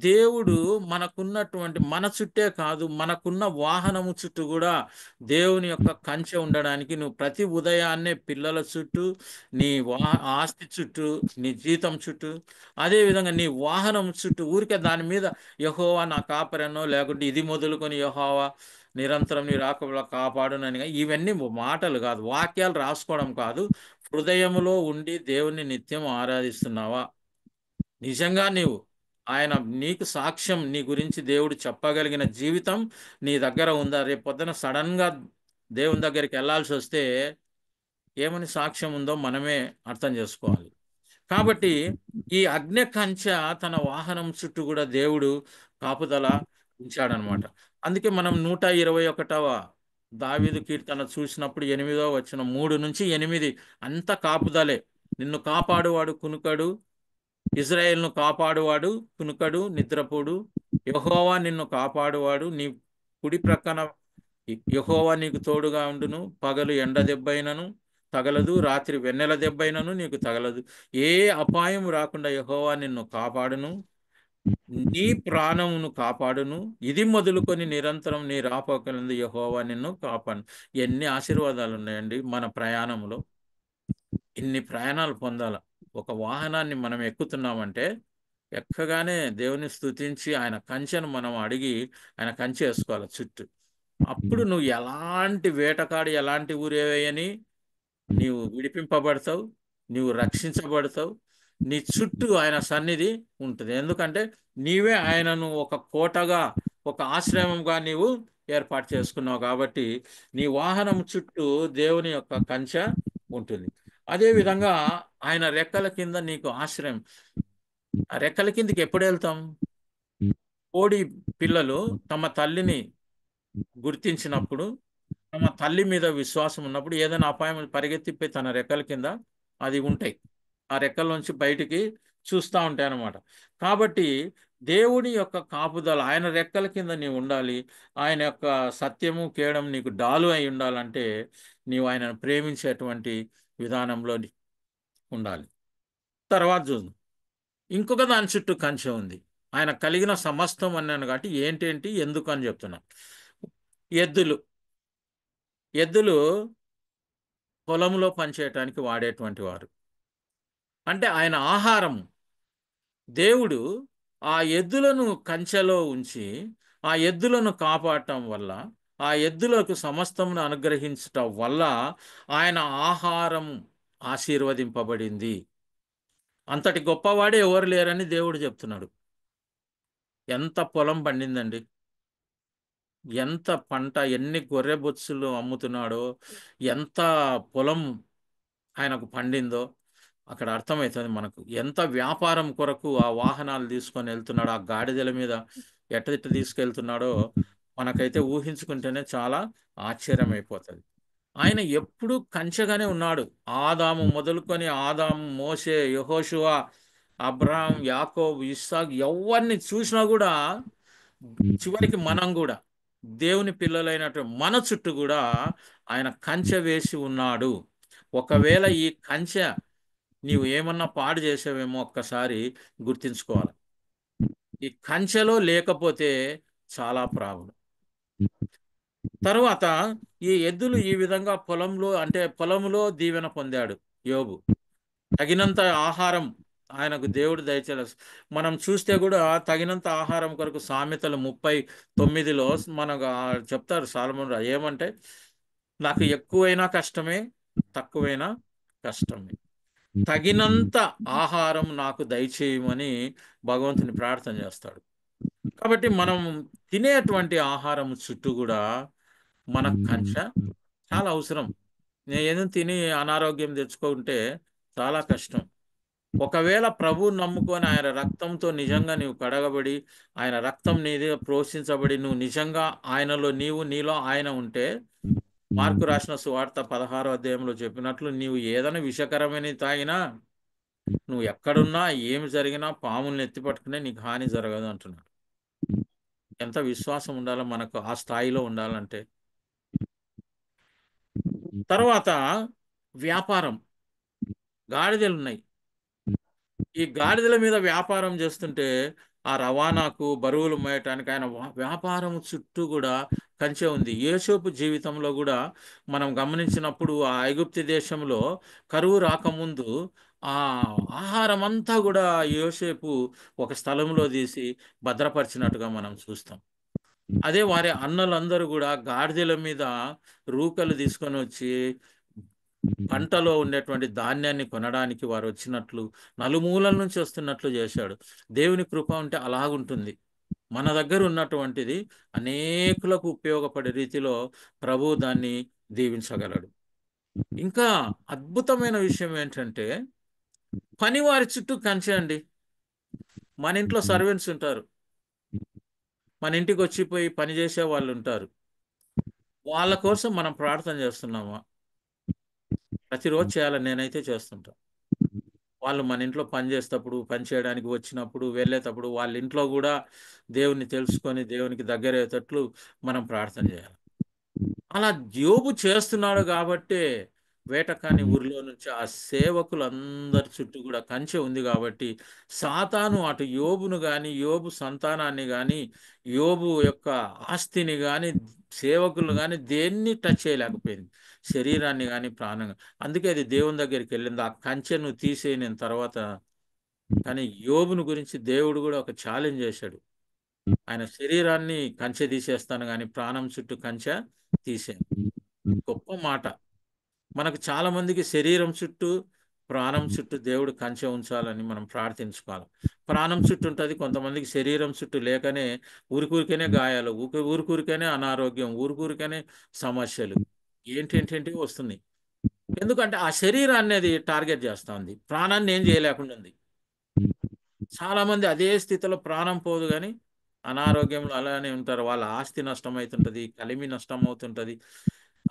దేవుడు మనకున్నటువంటి, మన చుట్టే కాదు, మనకున్న వాహనము చుట్టూ కూడా దేవుని యొక్క కంచె ఉండడానికి, నువ్వు ప్రతి ఉదయాన్నే పిల్లల చుట్టూ, నీ ఆస్తి చుట్టూ, నీ జీతం చుట్టూ, అదేవిధంగా నీ వాహనం చుట్టూ, ఊరికే దాని మీద యెహోవా నా కాపరనో, లేకుంటే ఇది మొదలుకొని యెహోవా నిరంతరం నీ రాకడ కాపాడునని, ఇవన్నీ మాటలు కాదు, వాక్యాలు రాసుకోవడం కాదు. హృదయములో ఉండి దేవుణ్ణి నిత్యం ఆరాధిస్తున్నావా? నిజంగా నీవు ఆయన నీకు సాక్ష్యం, నీ గురించి దేవుడు చెప్పగలిగిన జీవితం నీ దగ్గర ఉందా? రేపు పొద్దున సడన్ గా దేవుని దగ్గరికి వెళ్ళాల్సి వస్తే ఏమని సాక్ష్యం ఉందో మనమే అర్థం చేసుకోవాలి. కాబట్టి ఈ అగ్ని కంచె తన వాహనం చుట్టూ కూడా దేవుడు కాపుదల ఉంచాడనమాట. అందుకే మనం 121వ దావీదు కీర్తన చూసినప్పుడు 8వ వచనం 3-8 అంత కాపుదలే. నిన్ను కాపాడువాడు కునుకడు, ఇజ్రాయేల్ను కాపాడువాడు కునుకడు, నిద్రపోడు. యెహోవా నిన్ను కాపాడువాడు, నీ కుడి ప్రక్కన యెహోవా నీకు తోడుగా ఉండును. పగలు ఎండ దెబ్బైనను తగలదు, రాత్రి వెన్నెల దెబ్బైనను నీకు తగలదు. ఏ అపాయం రాకుండా యెహోవా నిన్ను కాపాడును, నీ ప్రాణమును కాపాడును. ఇది మొదలుకొని నిరంతరం నీ రాపోకలందు యెహోవా నిన్ను కాపాడు. ఎన్ని ఆశీర్వాదాలు ఉన్నాయండి మన ప్రయాణంలో. ఇన్ని ప్రయాణాలు పొందాల. ఒక వాహనాన్ని మనం ఎక్కుతున్నామంటే, ఎక్కగానే దేవుని స్తుతించి ఆయన కంచెను మనం అడిగి ఆయన కంచె వేసుకోవాలి చుట్టూ. అప్పుడు నువ్వు ఎలాంటి వేటకాడి, ఎలాంటి ఊరేవేయని నీవు విడిపింపబడతావు, నీవు రక్షించబడతావు. నీ చుట్టూ ఆయన సన్నిధి ఉంటుంది. ఎందుకంటే నీవే ఆయనను ఒక కోటగా, ఒక ఆశ్రమంగా నీవు ఏర్పాటు చేసుకున్నావు కాబట్టి నీ వాహనం చుట్టూ దేవుని యొక్క కంచె ఉంటుంది. అదే విధంగా ఆయన రెక్కల కింద నీకు ఆశ్రయం. ఆ రెక్కల కిందకి ఎప్పుడు వెళ్తాం? కోడి పిల్లలు తమ తల్లిని గుర్తించినప్పుడు, తమ తల్లి మీద విశ్వాసం ఉన్నప్పుడు ఏదైనా అపాయం పరిగెత్తిపోయి తన రెక్కల కింద అది ఉంటాయి. ఆ రెక్కల నుంచి బయటికి చూస్తూ ఉంటాయి అన్నమాట. కాబట్టి దేవుని యొక్క కాపుదల, ఆయన రెక్కల కింద నీవు ఉండాలి. ఆయన యొక్క సత్యము కేయడం నీకు డాలు అయి ఉండాలంటే నీవు ఆయనను ప్రేమించేటువంటి విధానంలో ఉండాలి. తర్వాత చూద్దాం. ఇంకొక దాని చుట్టూ కంచె ఉంది. ఆయన కలిగిన సమస్తం అన్నాను కాబట్టి ఏంటేంటి ఎందుకు అని చెప్తున్నా. ఎద్దులు ఎద్దులు పొలంలో పనిచేయటానికి వాడేటువంటి వారు. అంటే ఆయన ఆహారం. దేవుడు ఆ ఎద్దులను కంచెలో ఉంచి ఆ ఎద్దులను కాపాడటం వల్ల, ఆ ఎద్దులకు సమస్తమును అనుగ్రహించటం వల్ల ఆయన ఆహారం ఆశీర్వదింపబడింది. అంతటి గొప్పవాడే ఎవరు లేరని దేవుడు చెప్తున్నాడు. ఎంత పొలం పండిందండి, ఎంత పంట, ఎన్ని గొర్రె బొచ్చులు అమ్ముతున్నాడో, ఎంత పొలం ఆయనకు పండిందో అక్కడ అర్థమవుతుంది మనకు. ఎంత వ్యాపారం కొరకు ఆ వాహనాలు తీసుకొని వెళ్తున్నాడో, ఆ గాడిదల మీద ఎట్ట తీసుకెళ్తున్నాడో మనకైతే ఊహించుకుంటేనే చాలా ఆశ్చర్యం అయిపోతుంది. ఆయన ఎప్పుడు కంచెగానే ఉన్నాడు. ఆదాము మొదలుకొని ఆదాము, మోషే, యెహోషువ, అబ్రహాం, యాకోబు, ఇస్సాకు ఎవరిని చూసినా కూడా చివరికి మనం కూడా దేవుని పిల్లలైనటువంటి మన చుట్టూ కూడా ఆయన కంచె వేసి ఉన్నాడు. ఒకవేళ ఈ కంచె నీవు ఏమన్నా పాడు చేసావేమో ఒక్కసారి గుర్తించుకోవాలి. ఈ కంచెలో లేకపోతే చాలా ప్రాబ్లం. తరువాత ఈ ఎద్దులు ఈ విధంగా పొలంలో, అంటే పొలంలో దీవెన పొందాడు యోబు. తగినంత ఆహారం ఆయనకు దేవుడు దయచేయాలి. మనం చూస్తే కూడా తగినంత ఆహారం కొరకు సామెతలు 39లో మనకు చెప్తారు సాలొమోను ఏమంటే, నాకు ఎక్కువైనా కష్టమే, తక్కువైనా కష్టమే, తగినంత ఆహారం నాకు దయచేయమని భగవంతుని ప్రార్థన చేస్తాడు. కాబట్టి మనం తినేటువంటి ఆహారం చుట్టూ కూడా మన కంచె చాలా అవసరం. నేను ఏదైనా తిని అనారోగ్యం తెచ్చుకుంటే చాలా కష్టం. ఒకవేళ ప్రభువుని నమ్ముకొని ఆయన రక్తంతో నిజంగా నీవు కడగబడి, ఆయన రక్తం నీది ప్రోక్షించబడి, నువ్వు నిజంగా ఆయనలో నీవు, నీలో ఆయన ఉంటే, మార్కు రాసిన సువార్త 16వ అధ్యాయంలో చెప్పినట్లు నీవు ఏదైనా విషకరమైన తాగినా, నువ్వు ఎక్కడున్నా ఏమి జరిగినా పాముల్ని ఎత్తి పట్టుకునే నీకు హాని జరగదు అంటున్నాడు. ఎంత విశ్వాసం ఉండాలో మనకు ఆ స్థాయిలో ఉండాలంటే. తర్వాత వ్యాపారం. గాడిదలు ఉన్నాయి. ఈ గాడిదల మీద వ్యాపారం చేస్తుంటే ఆ రవాణాకు, బరువులు మోయటానికి ఆయన వ్యాపారం చుట్టూ కూడా కంచె ఉంది. యోసేపు జీవితంలో కూడా మనం గమనించినప్పుడు ఆ ఐగుప్తు దేశంలో కరువు రాకముందు ఆ ఆహారం అంతా కూడా యోసేపు ఒక స్థలంలో తీసి భద్రపరిచినట్టుగా మనం చూస్తాం. అదే వారి అన్నలందరూ కూడా గాడిదల మీద రూకలు తీసుకొని వచ్చి పంటలో ఉండేటువంటి ధాన్యాన్ని కొనడానికి వారు వచ్చినట్లు, నలుమూలల నుంచి వస్తున్నట్లు చేశాడు. దేవుని కృప ఉంటే అలాగుంటుంది. మన దగ్గర ఉన్నటువంటిది అనేకులకు ఉపయోగపడే రీతిలో ప్రభువు దాన్ని దీవించగలడు. ఇంకా అద్భుతమైన విషయం ఏంటంటే, పని వారి చుట్టూ కంచె అండి. మన ఇంట్లో సర్వెంట్స్ ఉంటారు, మన ఇంటికి వచ్చిపోయి పని చేసే వాళ్ళు ఉంటారు. వాళ్ళ కోసం మనం ప్రార్థన చేస్తున్నామా? ప్రతిరోజు చేయాలని నేనైతే చేస్తుంటా. వాళ్ళు మన ఇంట్లో పని చేసేటప్పుడు, పని చేయడానికి వచ్చినప్పుడు, వెళ్ళేటప్పుడు వాళ్ళ ఇంట్లో కూడా దేవుని తెలుసుకొని దేవునికి దగ్గరయ్యేటట్లు మనం ప్రార్థన చేయాలి. అలా యోబు చేస్తున్నాడు కాబట్టే వేటకాని ఊరిలో నుంచి ఆ సేవకులందరి చుట్టూ కూడా కంచె ఉంది కాబట్టి సాతాను అటు యోబును గాని, యోబు సంతానాన్ని గాని, యోబు యొక్క ఆస్తిని గాని, సేవకులను గాని దేన్ని టచ్ చేయలేకపోయింది. శరీరాన్ని గాని, ప్రాణం. అందుకే అది దేవుని దగ్గరికి వెళ్ళింది. ఆ కంచెను తీసేయని తర్వాత. కానీ యోబును గురించి దేవుడు కూడా ఒక ఛాలెంజ్ చేశాడు. ఆయన శరీరాన్ని కంచె తీసేస్తాను కానీ ప్రాణం చుట్టూ కంచె తీసేను. గొప్ప మాట. మనకు చాలా మందికి శరీరం చుట్టూ ప్రాణం చుట్టూ దేవుడు కంచె ఉంచాలని మనం ప్రార్థించుకోవాలి. ప్రాణం చుట్టూ ఉంటుంది, కొంతమందికి శరీరం చుట్టూ లేకనే ఊరికూరికనే గాయాలు, ఊరికూరికనే అనారోగ్యం, ఊరికూరికనే సమస్యలు ఏంటేంటేంటి వస్తుంది. ఎందుకంటే ఆ శరీరాన్ని అది టార్గెట్ చేస్తా ఉంది, ప్రాణాన్ని ఏం చేయలేకుండా ఉంది. చాలా మంది అదే స్థితిలో ప్రాణం పోదు కానీ అనారోగ్యంలో అలానే ఉంటారు. వాళ్ళ ఆస్తి నష్టం అవుతుంటది, కలిమి నష్టం అవుతుంటది,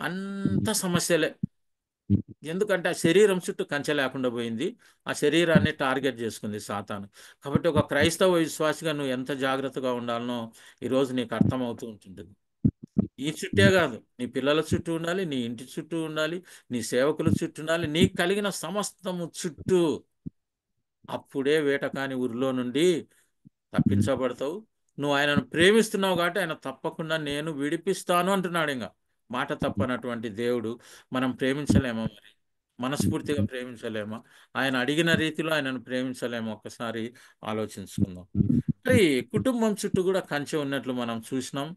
అంత సమస్యలే. ఎందుకంటే ఆ శరీరం చుట్టూ కంచె లేకుండా పోయింది, ఆ శరీరాన్ని టార్గెట్ చేసుకుంది సాతాను. కాబట్టి ఒక క్రైస్తవ విశ్వాసిగా నువ్వు ఎంత జాగ్రత్తగా ఉండాలనో ఈరోజు నీకు అర్థమవుతూ ఉంటుంటుంది. ఈ చుట్టే కాదు, నీ పిల్లల చుట్టూ ఉండాలి, నీ ఇంటి చుట్టూ ఉండాలి, నీ సేవకుల చుట్టూ ఉండాలి, నీకు కలిగిన సమస్తము చుట్టూ. అప్పుడే వేటకాని ఊరిలో నుండి తప్పించబడతావు. నువ్వు ఆయనను ప్రేమిస్తున్నావు కాబట్టి ఆయన తప్పకుండా నేను విడిపిస్తాను అంటున్నాడు. ఇంకా మాట తప్పనటువంటి దేవుడు మనం ప్రేమించలేమా మరి? మనస్ఫూర్తిగా ప్రేమించలేమా? ఆయన అడిగిన రీతిలో ఆయనను ప్రేమించలేమా? ఒక్కసారి ఆలోచించుకుందాం. మరి కుటుంబం చుట్టూ కూడా కంచె ఉన్నట్లు మనం చూసినాం.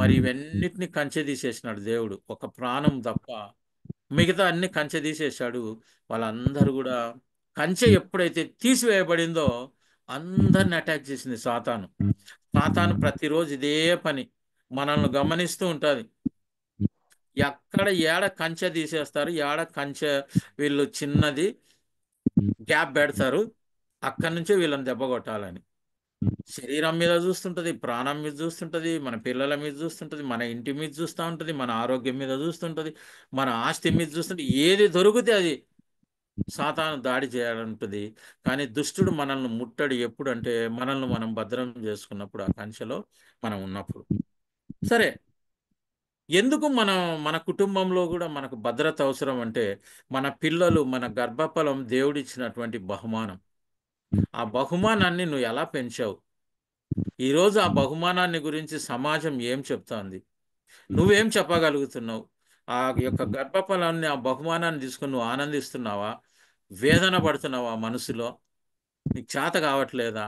మరి ఇవన్నిటిని కంచె తీసేసినాడు దేవుడు, ఒక ప్రాణం తప్ప మిగతా అన్ని కంచె తీసేశాడు. వాళ్ళందరూ కూడా కంచె ఎప్పుడైతే తీసివేయబడిందో అందరిని అటాక్ చేసింది సాతాను. సాతాను ప్రతిరోజు ఇదే పని మనల్ని గమనిస్తూ ఉంటుంది. ఎక్కడ ఏడ కంచె తీసేస్తారు, ఏడ కంచె వీళ్ళు చిన్నది గ్యాప్ పెడతారు, అక్కడి నుంచే వీళ్ళని దెబ్బ కొట్టాలని శరీరం మీద చూస్తుంటది, ప్రాణం మీద చూస్తుంటది, మన పిల్లల మీద చూస్తుంటది, మన ఇంటి మీద చూస్తూ ఉంటది, మన ఆరోగ్యం మీద చూస్తుంటది, మన ఆస్తి మీద చూస్తుంటే ఏది దొరికితే అది సాతాను దాడి చేయాలంటుంది. కానీ దుష్టుడు మనల్ని ముట్టడి ఎప్పుడు అంటే మనల్ని మనం భద్రం చేసుకున్నప్పుడు, ఆ కంచెలో మనం ఉన్నప్పుడు. సరే, ఎందుకు మన కుటుంబంలో కూడా మనకు భద్రత అవసరం అంటే మన పిల్లలు, మన గర్భఫలం దేవుడిచ్చినటువంటి బహుమానం. ఆ బహుమానాన్ని నువ్వు ఎలా పెంచావు? ఈరోజు ఆ బహుమానాన్ని గురించి సమాజం ఏం చెప్తోంది? నువ్వేం చెప్పగలుగుతున్నావు? ఆ యొక్క గర్భఫలాన్ని, ఆ బహుమానాన్ని తీసుకుని నువ్వు ఆనందిస్తున్నావా? వేదన పడుతున్నావా మనసులో? నీకు చేత కావట్లేదా?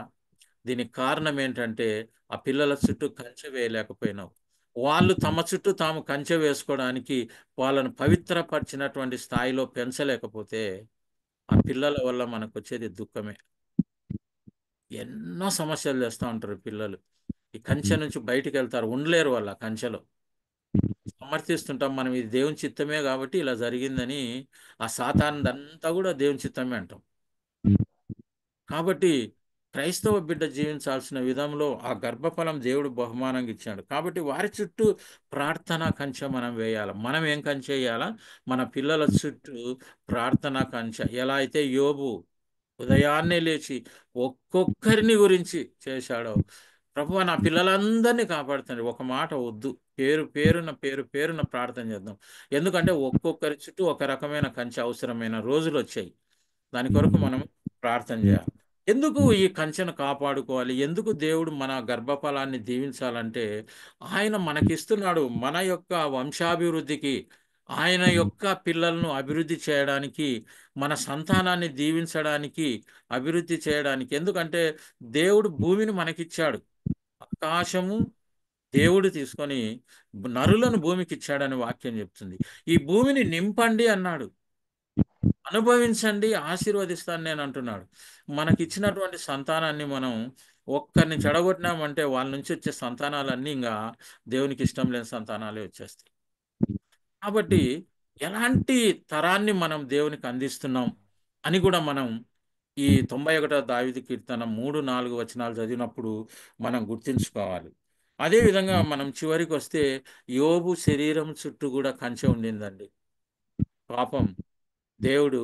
దీనికి కారణం ఏంటంటే ఆ పిల్లల చుట్టూ కంచె వేయలేకపోయినావు. వాళ్ళు తమ చుట్టూ తాము కంచె వేసుకోవడానికి వాళ్ళను పవిత్రపరిచినటువంటి స్థాయిలో పెంచలేకపోతే ఆ పిల్లల వల్ల మనకు వచ్చేది దుఃఖమే. ఎన్నో సమస్యలు చేస్తూ ఉంటారు పిల్లలు. ఈ కంచె నుంచి బయటికి వెళ్తారు, ఉండలేరు వాళ్ళ కంచెలో. సమర్థిస్తుంటాం మనం ఇది దేవుని చిత్తమే కాబట్టి ఇలా జరిగిందని. ఆ సాతానుదంతా కూడా దేవుని చిత్తమే అంటాం. కాబట్టి క్రైస్తవ బిడ్డ జీవించాల్సిన విధంలో ఆ గర్భఫలం దేవుడు బహుమానంగా ఇచ్చాడు. కాబట్టి వారి చుట్టూ ప్రార్థనా కంచె మనం వేయాలి. మనం ఏం కంచె వేయాలా? మన పిల్లల చుట్టూ ప్రార్థనా కంచె. ఎలా అయితే యోబు ఉదయాన్నే లేచి ఒక్కొక్కరిని గురించి చేశాడో, ప్రభువా నా పిల్లలందరినీ కాపాడుతండి, ఒక మాట వద్దు, పేరు పేరున ప్రార్థన చేద్దాం. ఎందుకంటే ఒక్కొక్కరి చుట్టూ ఒక రకమైన కంచె అవసరమైన రోజులు వచ్చాయి. దాని కొరకు మనం ప్రార్థన చేయాలి. ఎందుకు ఈ కంచెను కాపాడుకోవాలి? ఎందుకు దేవుడు మన గర్భఫలాన్ని దీవించాలంటే ఆయన మనకిస్తున్నాడు మన యొక్క వంశాభివృద్ధికి, ఆయన యొక్క పిల్లలను అభివృద్ధి చేయడానికి, మన సంతానాన్ని దీవించడానికి, అభివృద్ధి చేయడానికి. ఎందుకంటే దేవుడు భూమిని మనకిచ్చాడు. ఆకాశము దేవుడు తీసుకొని నరులను భూమికి ఇచ్చాడని వాక్యం చెప్తుంది. ఈ భూమిని నింపండి అన్నాడు, అనుభవించండి, ఆశీర్వదిస్తాను నేను అంటున్నాడు. మనకిచ్చినటువంటి సంతానాన్ని మనం ఒక్కరిని చెడగొట్టినామంటే వాళ్ళ నుంచి వచ్చే సంతానాలన్నీ ఇంకా దేవునికి ఇష్టం లేని సంతానాలే వచ్చేస్తాయి. కాబట్టి ఎలాంటి తరాన్ని మనం దేవునికి అందిస్తున్నాం అని కూడా మనం ఈ 91వ దావీదు కీర్తన 3-4 వచనాలు చదివినప్పుడు మనం గుర్తుంచుకోవాలి. అదేవిధంగా మనం చివరికి వస్తే యోబు శరీరం చుట్టూ కూడా కంచె ఉండిందండి. పాపం దేవుడు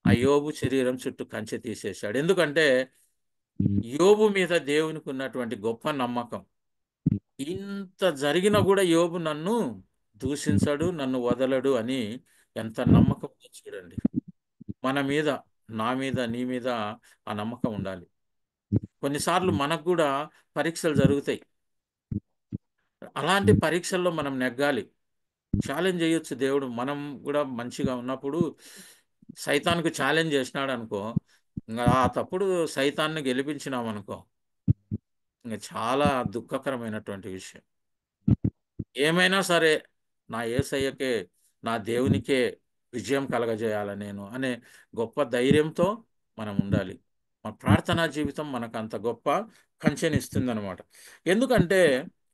ఆ యోబు శరీరం చుట్టూ కంచె తీసేశాడు. ఎందుకంటే యోబు మీద దేవునికి ఉన్నటువంటి గొప్ప నమ్మకం. ఇంత జరిగినా కూడా యోబు నన్ను దూషించడు, నన్ను వదలడు అని ఎంత నమ్మకం ఉందో చూడండి. మన మీద, నా మీద, నీ మీద ఆ నమ్మకం ఉండాలి. కొన్నిసార్లు మనకు కూడా పరీక్షలు జరుగుతాయి. అలాంటి పరీక్షల్లో మనం నెగ్గాలి. ఛాలెంజ్ చేయొచ్చు దేవుడు. మనం కూడా మంచిగా ఉన్నప్పుడు సైతానికి ఛాలెంజ్ చేసినాడు అనుకో, ఇంకా ఆ తప్పుడు సైతాన్ని గెలిపించినాం అనుకో, ఇంకా చాలా దుఃఖకరమైనటువంటి విషయం. ఏమైనా సరే నా యేసయ్యకే, నా దేవునికే విజయం కలగజేయాల నేను అనే గొప్ప ధైర్యంతో మనం ఉండాలి. మన ప్రార్థనా జీవితం మనకు అంత గొప్ప కంచెనిస్తుంది అనమాట. ఎందుకంటే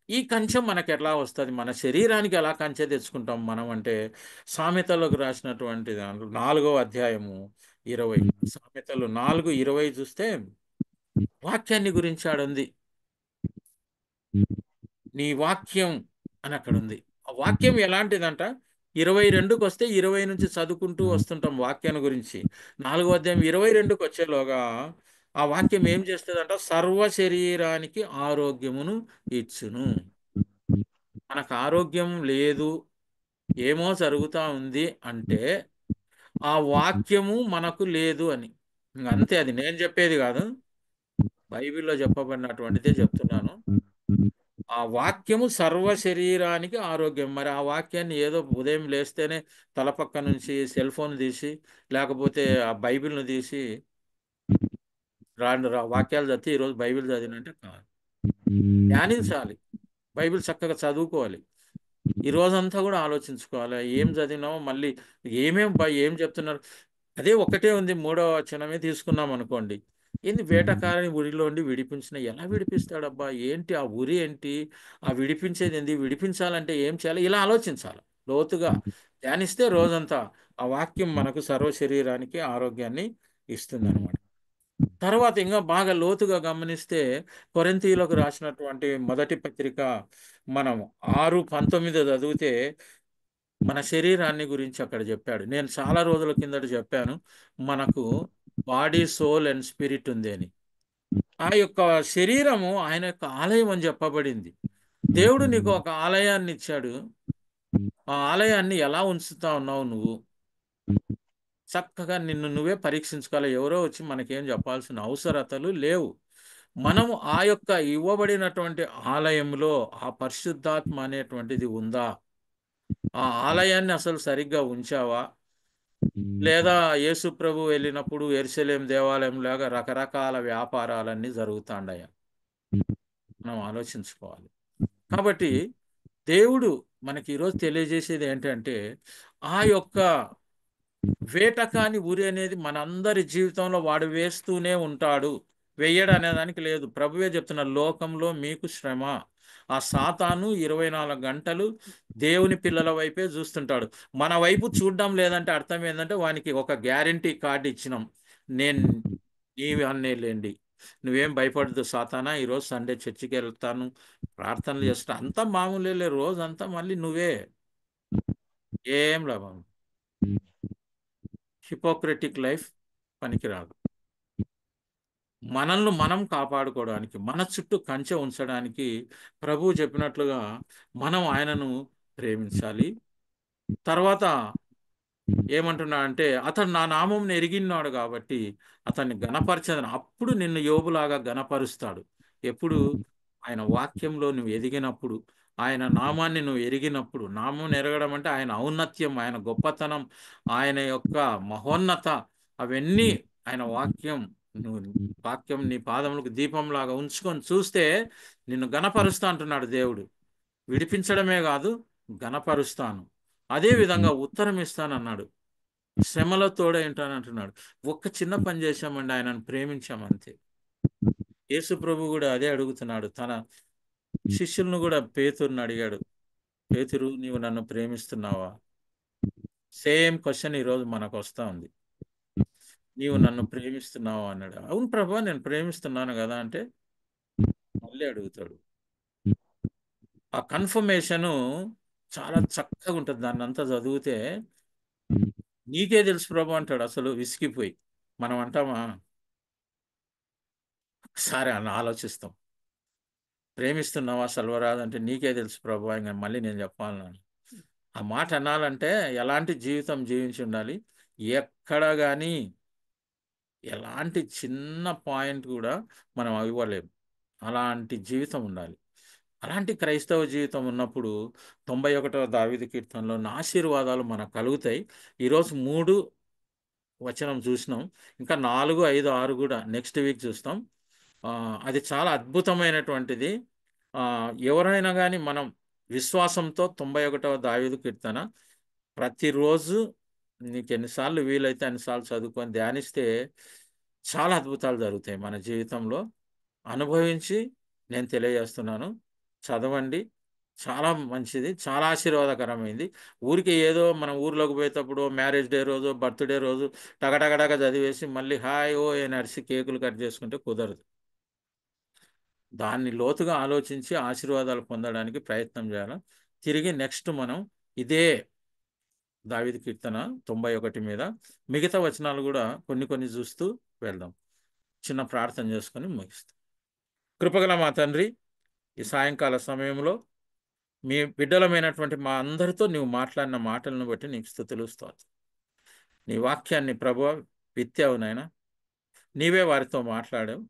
ఈ కంచె మనకు ఎట్లా వస్తుంది, మన శరీరానికి ఎలా కంచె తెచ్చుకుంటాం మనం అంటే, సామెతలకు రాసినటువంటి దాంట్లో 4వ అధ్యాయము 20, సామెతలు 4:20 చూస్తే వాక్యాన్ని గురించి ఆడుంది. నీ వాక్యం అని అక్కడ ఉంది. ఆ వాక్యం ఎలాంటిదంట, 22కి వస్తే 20 నుంచి చదువుకుంటూ వస్తుంటాం వాక్యాన్ని గురించి. 4వ అధ్యాయం 22కి వచ్చేలోగా ఆ వాక్యం ఏం చేస్తుందంట, సర్వ శరీరానికి ఆరోగ్యమును ఇచ్చును. మనకు ఆరోగ్యం లేదు, ఏమో జరుగుతా ఉంది అంటే ఆ వాక్యము మనకు లేదు అని. అంతే, అది నేను చెప్పేది కాదు, బైబిల్లో చెప్పబడినటువంటిదే చెప్తున్నాను. ఆ వాక్యము సర్వ శరీరానికి ఆరోగ్యం. మరి ఆ వాక్యాన్ని ఏదో ఉదయం లేస్తేనే తలపక్క నుంచి సెల్ ఫోన్ తీసి, లేకపోతే ఆ బైబిల్ను తీసి వాక్యాలు చదివి ఈరోజు బైబిల్ చదివినంటే కాదు. ధ్యానించాలి, బైబిల్ చక్కగా చదువుకోవాలి, ఈ రోజంతా కూడా ఆలోచించుకోవాలి ఏం చదివినామో, మళ్ళీ ఏం చెప్తున్నారు. అదే ఒకటే ఉంది, 3వ వచనమే తీసుకున్నాం అనుకోండి. ఏంది, వేటకారిని ఉరిలో ఉండి విడిపించిన, ఎలా విడిపిస్తాడబ్బా, ఏంటి ఆ ఉరి ఏంటి, ఆ విడిపించేది ఏంది, విడిపించాలంటే ఏం చేయాలి, ఇలా ఆలోచించాలి లోతుగా. ధ్యానిస్తే రోజంతా ఆ వాక్యం మనకు సర్వ శరీరానికి ఆరోగ్యాన్ని ఇస్తుంది అనమాట. తర్వాత ఇంకా బాగా లోతుగా గమనిస్తే, కొరింథీయులకు రాసినటువంటి మొదటి పత్రిక మనం 6:19 చదివితే మన శరీరాన్ని గురించి అక్కడ చెప్పాడు. నేను చాలా రోజుల కిందట చెప్పాను, మనకు బాడీ, సోల్ అండ్ స్పిరిట్ ఉంది అని. ఆ యొక్క శరీరము ఆయన యొక్క ఆలయం అని చెప్పబడింది. దేవుడు నీకు ఒక ఆలయాన్ని ఇచ్చాడు. ఆ ఆలయాన్ని ఎలా ఉంచుతా ఉన్నావు నువ్వు? చక్కగా నిన్ను నువ్వే పరీక్షించుకోవాలి. ఎవరో వచ్చి మనకేం చెప్పాల్సిన అవసరతలు లేవు. మనము ఆ యొక్క ఇవ్వబడినటువంటి ఆలయంలో ఆ పరిశుద్ధాత్మ అనేటువంటిది ఉందా? ఆ ఆలయాన్ని అసలు సరిగ్గా ఉంచావా? లేదా యేసు ప్రభు వెళ్ళినప్పుడు యెరూషలేం దేవాలయం లాగా రకరకాల వ్యాపారాలన్నీ జరుగుతాండయా? మనం ఆలోచించుకోవాలి. కాబట్టి దేవుడు మనకి ఈరోజు తెలియజేసేది ఏంటంటే, ఆ యొక్క వేటకాని ఉరి అనేది మనందరి జీవితంలో వాడు వేస్తూనే ఉంటాడు. వెయ్యడు అనేదానికి లేదు. ప్రభువే చెప్తున్నారు, లోకంలో మీకు శ్రమ. ఆ సాతాను 24 గంటలు దేవుని పిల్లల వైపే చూస్తుంటాడు. మన వైపు చూడడం లేదంటే అర్థం ఏంటంటే, వానికి ఒక గ్యారంటీ కార్డు ఇచ్చినాం, నేను నీవి అన్నేలేండి, నువ్వేం భయపడదు సాతానా, ఈరోజు సండే చర్చికి వెళ్తాను, ప్రార్థనలు చేస్తా, అంతా మామూలే, రోజంతా మళ్ళీ నువ్వే, ఏం లాభం. హిపోక్రటిక్ లైఫ్ పనికిరాదు. మనల్ని మనం కాపాడుకోవడానికి, మన చుట్టూ కంచె ఉంచడానికి ప్రభువు చెప్పినట్లుగా మనం ఆయనను ప్రేమించాలి. తర్వాత ఏమంటున్నా అంటే, అతను నా నామం ఎరిగినాడు కాబట్టి అతన్ని గణపరచదని, అప్పుడు నిన్ను యోబులాగా గణపరుస్తాడు. ఎప్పుడు? ఆయన వాక్యంలో నువ్వు ఎదిగినప్పుడు, ఆయన నామాన్ని నువ్వు ఎరిగినప్పుడు. నామం ఎరగడం అంటే ఆయన ఔన్నత్యం, ఆయన గొప్పతనం, ఆయన యొక్క మహోన్నత, అవన్నీ ఆయన వాక్యం. నువ్వు వాక్యం నీ పాదములకు దీపంలాగా ఉంచుకొని చూస్తే నిన్ను గణపరుస్తా అంటున్నాడు దేవుడు. విడిపించడమే కాదు, గణపరుస్తాను, అదే విధంగా ఉత్తరం ఇస్తానన్నాడు, శ్రమలో తోడేంటానంటున్నాడు. ఒక్క చిన్న పని చేశామండి, ఆయనను ప్రేమించామంతే. యేసు ప్రభు కూడా అదే అడుగుతున్నాడు, తన శిష్యులను కూడా పేతురుని అడిగాడు, పేతురు నీవు నన్ను ప్రేమిస్తున్నావా? సేమ్ క్వశ్చన్ ఈరోజు మనకు వస్తా ఉంది, నీవు నన్ను ప్రేమిస్తున్నావా అన్నాడు. అవును ప్రభు, నేను ప్రేమిస్తున్నాను కదా అంటే మళ్ళీ అడుగుతాడు. ఆ కన్ఫర్మేషను చాలా చక్కగా ఉంటుంది, దాన్ని అంతా చదివితే. నీకే తెలుసు ప్రభు అంటాడు, అసలు విసిగిపోయి. మనం అంటామా? సరే అని ఆలోచిస్తాం, ప్రేమిస్తున్నావా సల్వరాజ్ అంటే నీకే తెలుసు ప్రభు, ఇంకా మళ్ళీ నేను చెప్పాలను. ఆ మాట అనాలంటే ఎలాంటి జీవితం జీవించి ఉండాలి, ఎక్కడ కానీ ఎలాంటి చిన్న పాయింట్ కూడా మనం ఇవ్వలేము, అలాంటి జీవితం ఉండాలి. అలాంటి క్రైస్తవ జీవితం ఉన్నప్పుడు 91వ దావీదు కీర్తనలో నా ఆశీర్వాదాలు మనకు కలుగుతాయి. ఈరోజు 3 వచనం చూసినాం, ఇంకా 4, 5, 6 కూడా నెక్స్ట్ వీక్ చూస్తాం. అది చాలా అద్భుతమైనటువంటిది. ఎవరైనా కానీ మనం విశ్వాసంతో 91వ దావీదు కీర్తన ప్రతిరోజు నీకు ఎన్నిసార్లు వీలైతే అన్నిసార్లు చదువుకొని ధ్యానిస్తే చాలా అద్భుతాలు జరుగుతాయి మన జీవితంలో. అనుభవించి నేను తెలియజేస్తున్నాను. చదవండి. చాలా మంచిది. చాలా ఆశీర్వాదకరమైంది. ఊరికే ఏదో మనం ఊర్లోకి పోయేటప్పుడు మ్యారేజ్ డే రోజు, బర్త్‌డే రోజు టకటకటక చదివేసి మళ్ళీ హాయ్ ఓయ్ అని అరిసి కేకులు కట్ చేసుకుంటే కుదరదు. దాన్ని లోతుగా ఆలోచించి ఆశీర్వాదాలు పొందడానికి ప్రయత్నం చేయాలి. తిరిగి నెక్స్ట్ మనం ఇదే దావీదు కీర్తన 91 మీద మిగతా వచనాలు కూడా కొన్ని కొన్ని చూస్తూ వెళ్దాం. చిన్న ప్రార్థన చేసుకొని ముగిస్తాం. కృపగల మా తండ్రి, ఈ సాయంకాల సమయంలో మీ బిడ్డలమైనటువంటి మా అందరితో నీవు మాట్లాడిన మాటలను బట్టి నీకు స్తుతులు స్తోత్రం. నీ వాక్యాన్ని ప్రభువా విత్తావు నాయనా, నీవే వారితో మాట్లాడావు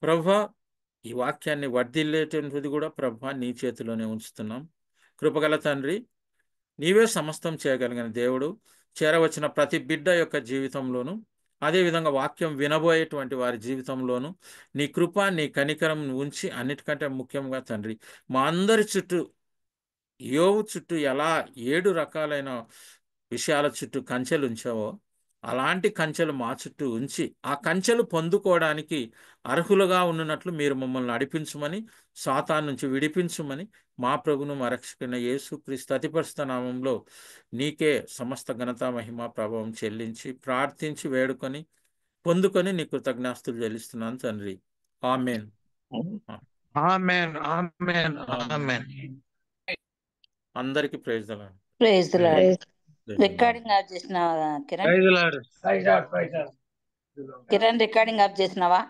ప్రభువా. ఈ వాక్యాన్ని వర్ధిల్లేటువంటిది కూడా ప్రభువా నీ చేతిలోనే ఉంచుతున్నాం. కృపగల తండ్రి, నీవే సమస్తం చేయగలిగిన దేవుడు. చేరవచ్చిన ప్రతి బిడ్డ యొక్క జీవితంలోనూ, అదేవిధంగా వాక్యం వినబోయేటువంటి వారి జీవితంలోనూ నీ కృప, నీ కనికరం ఉంచి, అన్నిటికంటే ముఖ్యంగా తండ్రి, మా అందరి చుట్టూ యోబు చుట్టూ ఎలా 7 రకాలైన విషయాల చుట్టూ కంచెలు ఉంచావో, అలాంటి కంచెలు మా చుట్టూ ఉంచి, ఆ కంచెలు పొందుకోవడానికి అర్హులుగా ఉన్నట్లు మీరు మమ్మల్ని నడిపించమని, సాతాను నుంచి విడిపించమని, మా ప్రభును మా రక్షకుడైన యేసుక్రీస్తు అతి పరిశుద్ధ నామంలో నీకే సమస్త ఘనత, మహిమ, ప్రభావం చెల్లించి, ప్రార్థించి, వేడుకొని, పొందుకొని నీ కృతజ్ఞాస్తులు చెల్లిస్తున్నాను తండ్రి. ఆమేన్. Amen amen amen. అందరికీ praise the Lord. Praise the Lord. Praise the Lord. Recording off చేసినావా Kiran? Praise the Lord. Kiran recording off చేసినావా?